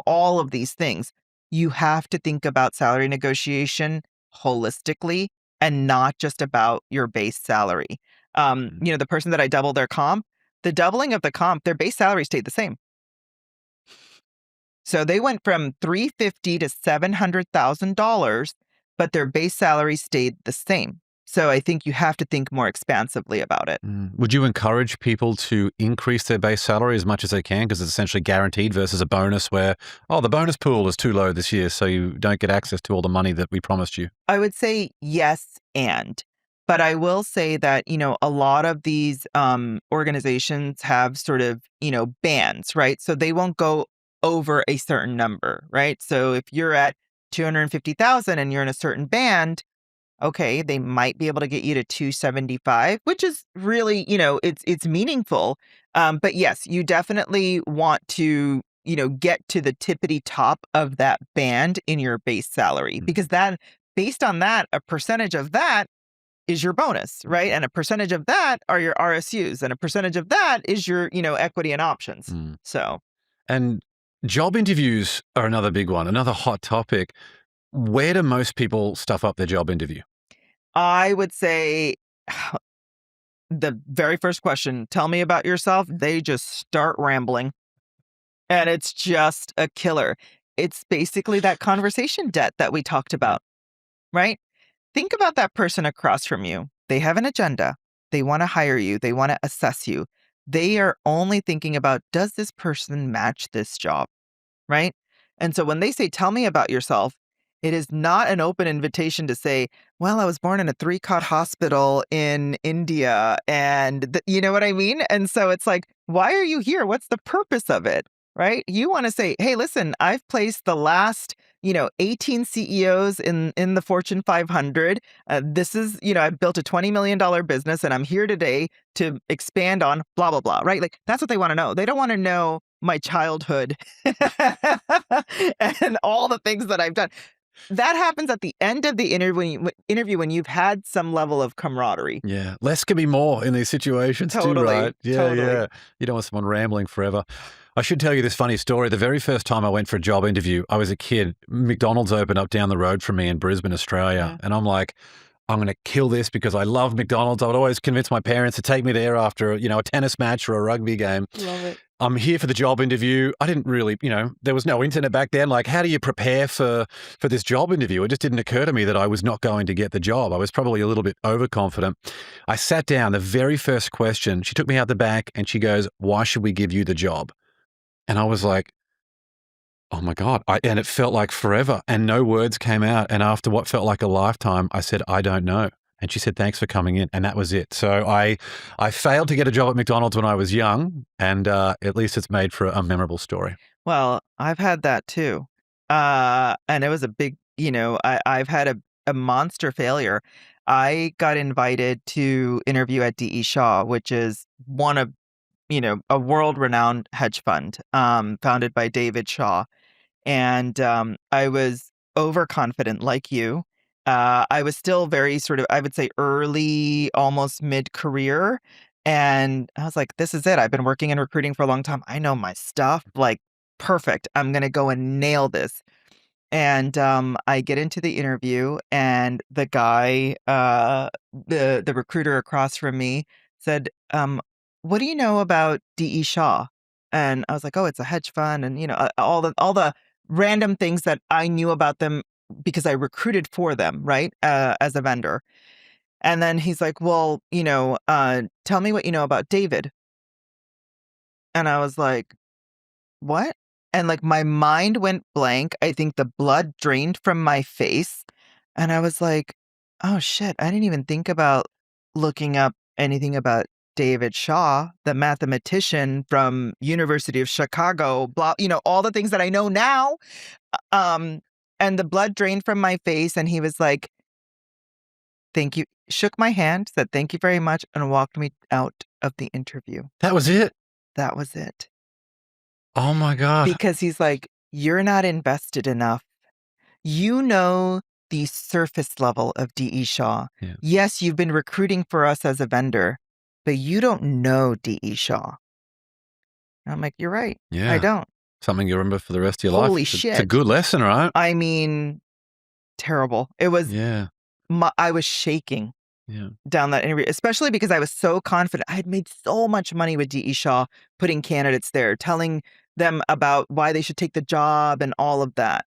All of these things. You have to think about salary negotiation holistically and not just about your base salary. The person that I doubled their comp, the doubling of the comp, their base salary stayed the same. So they went from $350,000 to $700,000, but their base salary stayed the same. So I think you have to think more expansively about it. Would you encourage people to increase their base salary as much as they can because it's essentially guaranteed versus a bonus where, the bonus pool is too low this year, so you don't get access to all the money that we promised you? I would say yes and. But I will say that, a lot of these organizations have sort of, bands, right? So they won't go over a certain number, right? So if you're at 250,000 and you're in a certain band, okay, they might be able to get you to 275, which is really, it's meaningful. But yes, you definitely want to, get to the tippity top of that band in your base salary, because that, based on that, a percentage of that is your bonus, right? And a percentage of that are your RSUs, and a percentage of that is your, equity and options. So. And job interviews are another big one, another hot topic. Where do most people stuff up their job interview? I would say the very first question, tell me about yourself. They just start rambling and it's just a killer. It's basically that conversation debt that we talked about, right? Think about that person across from you. They have an agenda. They want to hire you. They want to assess you. They are only thinking about, does this person match this job? Right? And so when they say, tell me about yourself, it is not an open invitation to say, well, I was born in a 3-cot hospital in India. And you know what I mean? And so it's like, why are you here? What's the purpose of it? Right? You want to say, hey, listen, I've placed the last, 18 CEOs in the Fortune 500. This is, I've built a $20 million business and I'm here today to expand on blah, blah, blah. Right? Like that's what they want to know. They don't want to know my childhood and all the things that I've done. That happens at the end of the interview when you've had some level of camaraderie. Yeah. Less can be more in these situations too, right? Yeah, totally. yeah. You don't want someone rambling forever. I should tell you this funny story. The very first time I went for a job interview, I was a kid. McDonald's opened up down the road from me in Brisbane, Australia. And I'm like, I'm going to kill this because I love McDonald's. I would always convince my parents to take me there after, a tennis match or a rugby game. Love it. I'm here for the job interview. I didn't really, there was no internet back then. Like, how do you prepare for this job interview? It just didn't occur to me that I was not going to get the job. I was probably a little bit overconfident. I sat down. The very first question, she took me out the back and she goes, why should we give you the job? And I was like, oh my God. And it felt like forever and no words came out. And after what felt like a lifetime, I said, I don't know. And she said, thanks for coming in. And that was it. So I failed to get a job at McDonald's when I was young. And at least it's made for a memorable story. Well, I've had that too. And it was a big, I've had a monster failure. I got invited to interview at D.E. Shaw, which is one of, a world-renowned hedge fund founded by David Shaw. And I was overconfident like you. I was still very sort of, I would say, early, almost mid-career. And I was like, this is it. I've been working in recruiting for a long time. I know my stuff. Like, perfect. I'm going to go and nail this. And I get into the interview and the guy, the recruiter across from me said, what do you know about D.E. Shaw? And I was like, oh, it's a hedge fund. And, all the random things that I knew about them because I recruited for them, right, as a vendor. And then he's like, well, tell me what you know about David. And I was like, what? And like my mind went blank. I think the blood drained from my face. And I was like, oh shit, I didn't even think about looking up anything about David Shaw, the mathematician from University of Chicago, blah, all the things that I know now. And the blood drained from my face. And he was like, thank you, shook my hand, said, thank you very much, and walked me out of the interview. That was it? That was it. Oh my God. Because he's like, you're not invested enough. You know the surface level of D.E. Shaw. Yeah. Yes, you've been recruiting for us as a vendor, but you don't know D.E. Shaw. And I'm like, you're right. Yeah. I don't. Something you remember for the rest of your life. Holy shit. It's a good lesson, right? I mean, terrible. It was, yeah. I was shaking. Yeah. Down that interview, especially because I was so confident. I had made so much money with D.E. Shaw, putting candidates there, telling them about why they should take the job and all of that.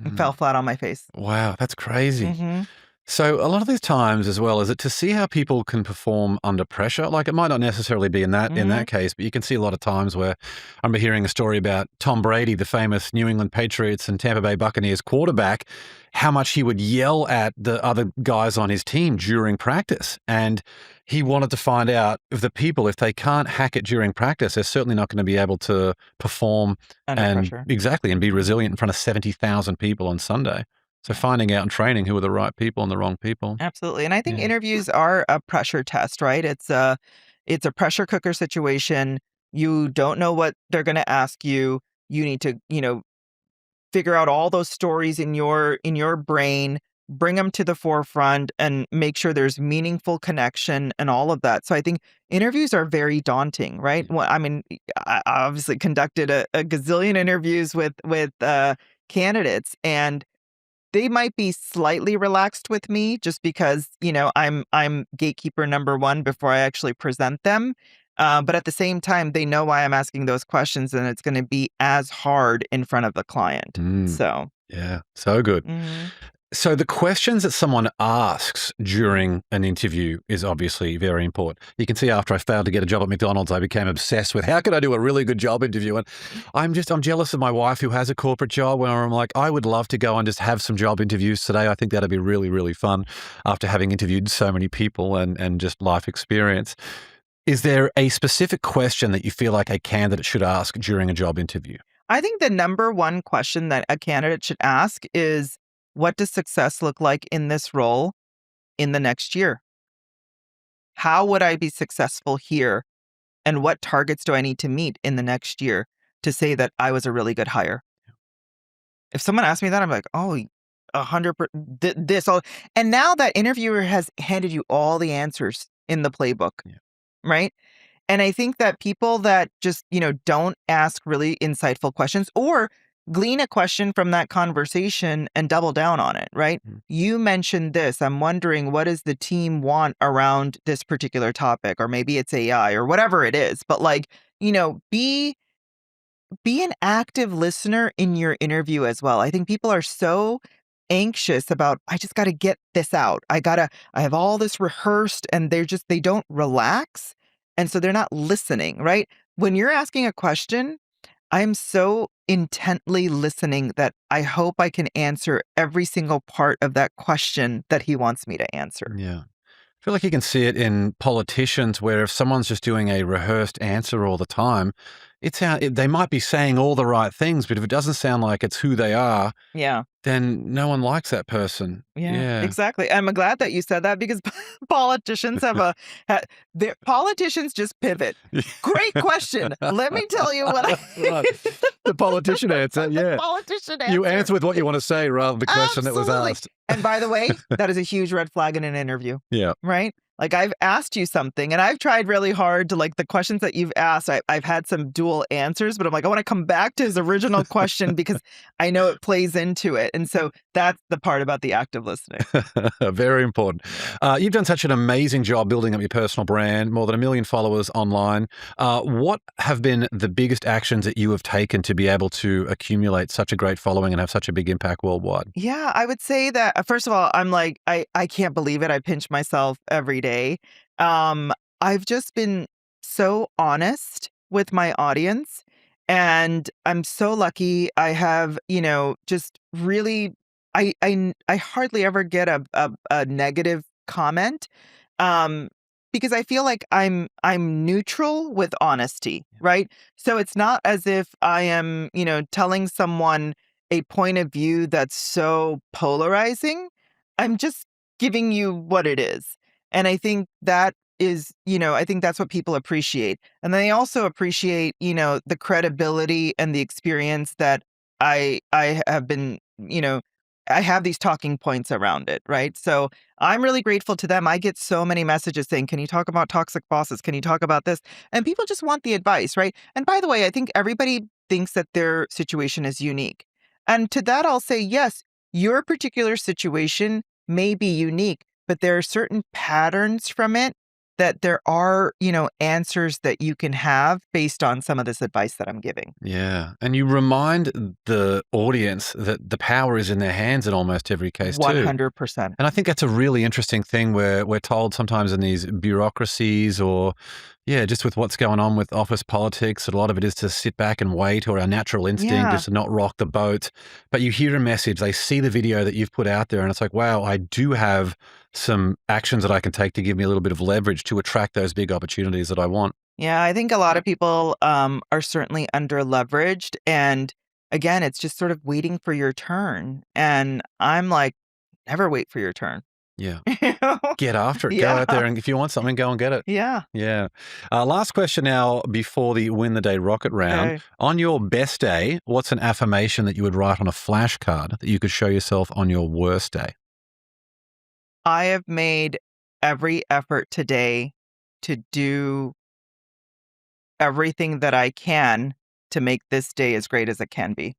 It fell flat on my face. Wow, that's crazy. Mm-hmm. So a lot of these times as well, is it to see how people can perform under pressure? Like it might not necessarily be in that case, but you can see a lot of times where I remember hearing a story about Tom Brady, the famous New England Patriots and Tampa Bay Buccaneers quarterback, how much he would yell at the other guys on his team during practice. And he wanted to find out if the people, if they can't hack it during practice, they're certainly not going to be able to perform under pressure. Exactly, and be resilient in front of 70,000 people on Sunday. So finding out and training who are the right people and the wrong people. Absolutely. And I think interviews are a pressure test, right? It's a pressure cooker situation. You don't know what they're going to ask you. You need to, figure out all those stories in your brain, bring them to the forefront and make sure there's meaningful connection and all of that. So I think interviews are very daunting, right? Well, I mean, I obviously conducted a gazillion interviews with candidates, and they might be slightly relaxed with me just because, I'm gatekeeper number one before I actually present them. But at the same time, they know why I'm asking those questions, and it's going to be as hard in front of the client. So. Yeah, so good. Mm-hmm. So the questions that someone asks during an interview is obviously very important. You can see after I failed to get a job at McDonald's, I became obsessed with how can I do a really good job interview? And I'm jealous of my wife who has a corporate job where I'm like, I would love to go and just have some job interviews today. I think that'd be really, really fun after having interviewed so many people and just life experience. Is there a specific question that you feel like a candidate should ask during a job interview? I think the number one question that a candidate should ask is, what does success look like in this role in the next year? How would I be successful here? And what targets do I need to meet in the next year to say that I was a really good hire? If someone asks me that, I'm like, oh, 100%, this all. And now that interviewer has handed you all the answers in the playbook, Yeah. right? And I think that people that just, don't ask really insightful questions or glean a question from that conversation and double down on it, right? Mhm. You mentioned this. I'm wondering, what does the team want around this particular topic? Or maybe it's AI or whatever it is. But be an active listener in your interview as well. I think people are so anxious about, I just got to get this out. I have all this rehearsed, and they don't relax. And so they're not listening, right? When you're asking a question, I'm so intently listening that I hope I can answer every single part of that question that he wants me to answer. Yeah. I feel like you can see it in politicians where if someone's just doing a rehearsed answer all the time, they might be saying all the right things, but if it doesn't sound like it's who they are, Yeah. then no one likes that person. Yeah, Yeah. exactly. I'm glad that you said that because politicians politicians just pivot. Great question. Let me tell you what Right. The politician answer, yeah. Politician answer. You answer with what you want to say rather than the question that was Absolutely. asked. And by the way, that is a huge red flag in an interview, Yeah. right? Like, I've asked you something and I've tried really hard to, like, the questions that you've asked, I've had some dual answers, but I'm like, I want to come back to his original question because I know it plays into it. And so that's the part about the active listening. Very important. You've done such an amazing job building up your personal brand, more than 1 million followers online. What have been the biggest actions that you have taken to be able to accumulate such a great following and have such a big impact worldwide? Yeah, I would say that, first of all, I'm like, I can't believe it. I pinch myself every day. I've just been so honest with my audience, and I'm so lucky. I have, just really, I hardly ever get a negative comment, um, because I feel like I'm neutral with honesty, right? So it's not as if I am, telling someone a point of view that's so polarizing. I'm just giving you what it is. And I think that is, I think that's what people appreciate. And they also appreciate, the credibility and the experience that I have been, I have these talking points around it, right? So I'm really grateful to them. I get so many messages saying, can you talk about toxic bosses? Can you talk about this? And people just want the advice, right? And by the way, I think everybody thinks that their situation is unique. And to that, I'll say, yes, your particular situation may be unique, but there are certain patterns from it that there are, answers that you can have based on some of this advice that I'm giving. Yeah. And you remind the audience that the power is in their hands in almost every case too. 100%. And I think that's a really interesting thing where we're told sometimes in these bureaucracies or, just with what's going on with office politics, that a lot of it is to sit back and wait, or our natural instinct is to not rock the boat. But you hear a message, they see the video that you've put out there, and it's like, wow, I do have some actions that I can take to give me a little bit of leverage to attract those big opportunities that I want. Yeah, I think a lot of people are certainly under leveraged. And again, it's just sort of waiting for your turn. And I'm like, never wait for your turn. Yeah. You know? Get after it. Go Yeah. out there, and if you want something, go and get it. Yeah. Yeah. Last question now before the Win the Day rocket round. Okay. On your best day, what's an affirmation that you would write on a flashcard that you could show yourself on your worst day? I have made every effort today to do everything that I can to make this day as great as it can be.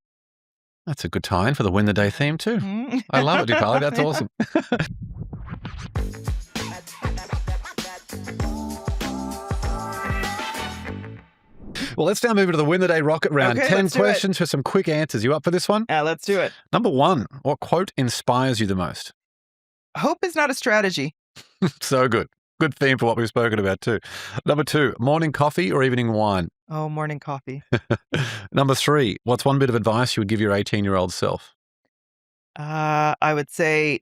That's a good time for the Win the Day theme too. Mhm. I love it, Deepali. That's Yeah. awesome. Well, let's now move into the Win the Day rocket round. Okay, 10 let's do it. questions for some quick answers. You up for this one? Let's do it. Number 1, what quote inspires you the most? Hope is not a strategy. So good. Good theme for what we've spoken about too. Number 2, morning coffee or evening wine? Oh, morning coffee. Number 3, what's one bit of advice you would give your 18-year-old self? I would say,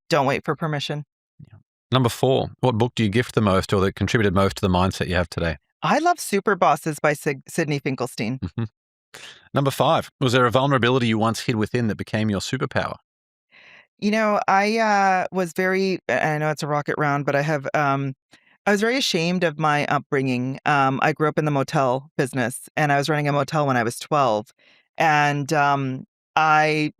don't wait for permission. Number 4, what book do you gift the most or that contributed most to the mindset you have today? I love Super Bosses by Sidney Finkelstein. Number 5, was there a vulnerability you once hid within that became your superpower? I was very, I know it's a rocket round, but I was very ashamed of my upbringing. I grew up in the motel business and I was running a motel when I was 12. And I,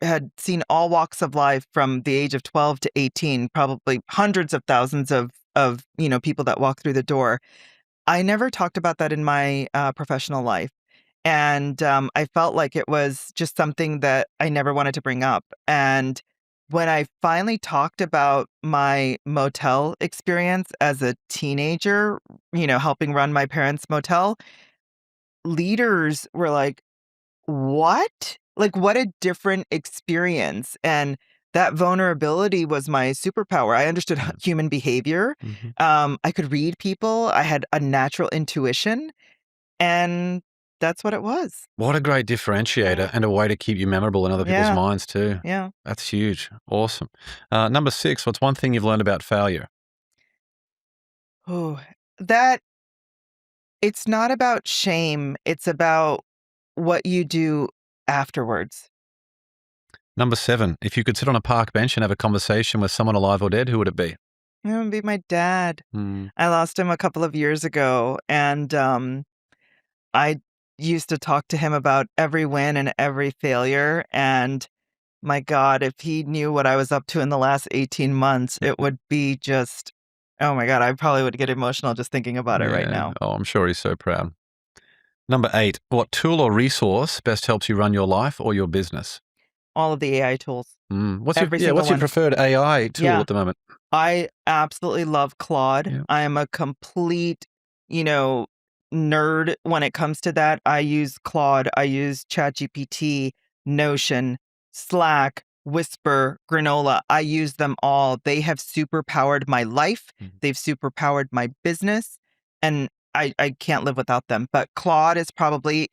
had seen all walks of life from the age of 12 to 18, probably hundreds of thousands of people that walk through the door. I never talked about that in my professional life. And I felt like it was just something that I never wanted to bring up. And when I finally talked about my motel experience as a teenager, helping run my parents' motel, leaders were like, what? Like, what a different experience. And that vulnerability was my superpower. I understood human behavior. I could read people. I had a natural intuition. And that's what it was. What a great differentiator and a way to keep you memorable in other people's minds too. Yeah. That's huge. Awesome. Number 6, what's one thing you've learned about failure? Oh, that it's not about shame. It's about what you do afterwards. Number 7, if you could sit on a park bench and have a conversation with someone alive or dead, who would it be? It would be my dad. Mm. I lost him a couple of years ago, and I used to talk to him about every win and every failure. And my God, if he knew what I was up to in the last 18 months, it would be just, oh my God, I probably would get emotional just thinking about it right now. Oh, I'm sure he's so proud. Number 8, what tool or resource best helps you run your life or your business? All of the AI tools. What's Every your single one. preferred AI tool at the moment? I absolutely love Claude. Yeah. I am a complete, nerd when it comes to that. I use Claude. I use ChatGPT, Notion, Slack, Whisper, Granola. I use them all. They have superpowered my life. They've superpowered my business. And I can't live without them. But Claude is probably,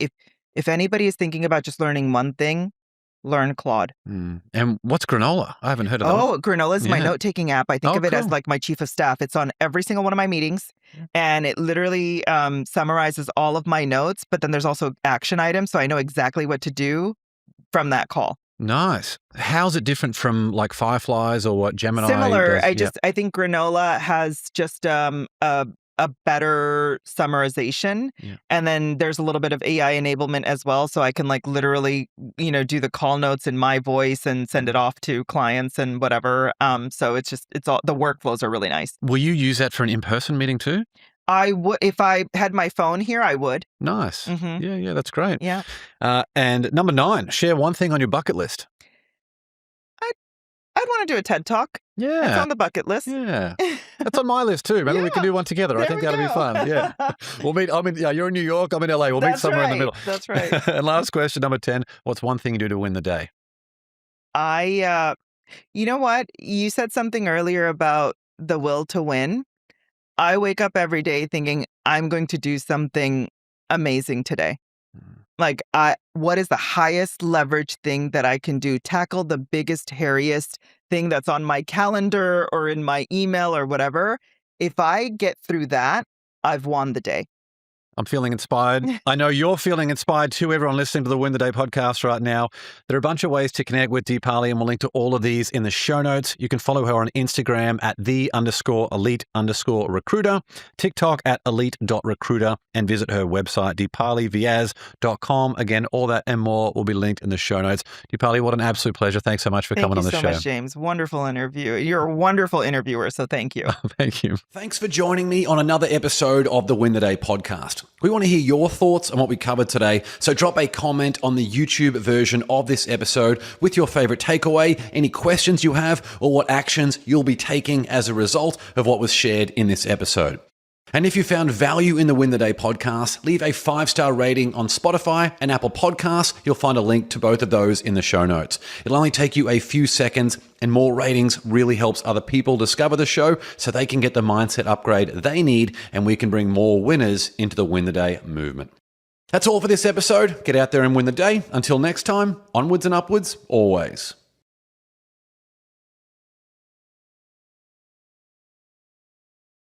if anybody is thinking about just learning one thing, learn Claude. And what's Granola? I haven't heard of that. Oh, Granola is my note-taking app. I think of it as cool. like my chief of staff. It's on every single one of my meetings, and it literally summarizes all of my notes, but then there's also action items, so I know exactly what to do from that call. Nice. How's it different from like Fireflies or what Gemini Similar. does? I think Granola has just a better summarization. And then there's a little bit of AI enablement as well. So I can like literally, do the call notes in my voice and send it off to clients and whatever. So it's all, the workflows are really nice. Will you use that for an in-person meeting too? I would, if I had my phone here, I would. Nice. Yeah, that's great. Yeah. And number 9, share one thing on your bucket list. I'd want to do a TED Talk. Yeah. It's on the bucket list. Yeah. That's on my list too. Maybe we can do one together. I think that'll be fun. Yeah. We'll meet. You're in New York. I'm in LA. We'll meet somewhere in the middle. That's right. And last question, number 10. What's one thing you do to win the day? You know what? You said something earlier about the will to win. I wake up every day thinking I'm going to do something amazing today. Like, what is the highest leverage thing that I can do? Tackle the biggest, hairiest thing that's on my calendar or in my email or whatever. If I get through that, I've won the day. I'm feeling inspired. I know you're feeling inspired too, everyone listening to the Win the Day podcast right now. There are a bunch of ways to connect with Deepali, and we'll link to all of these in the show notes. You can follow her on Instagram at @the_elite_recruiter, TikTok at elite.recruiter, and visit her website, deepalivyas.com. Again, all that and more will be linked in the show notes. Deepali, what an absolute pleasure. Thanks so much for coming on the show. Thank you so much, James. Wonderful interview. You're a wonderful interviewer, so thank you. Thank you. Thanks for joining me on another episode of the Win the Day podcast. We want to hear your thoughts on what we covered today, so drop a comment on the YouTube version of this episode with your favorite takeaway, any questions you have, or what actions you'll be taking as a result of what was shared in this episode. And if you found value in the Win the Day podcast, leave a 5-star rating on Spotify and Apple Podcasts. You'll find a link to both of those in the show notes. It'll only take you a few seconds, and more ratings really helps other people discover the show so they can get the mindset upgrade they need, and we can bring more winners into the Win the Day movement. That's all for this episode. Get out there and win the day. Until next time, onwards and upwards, always.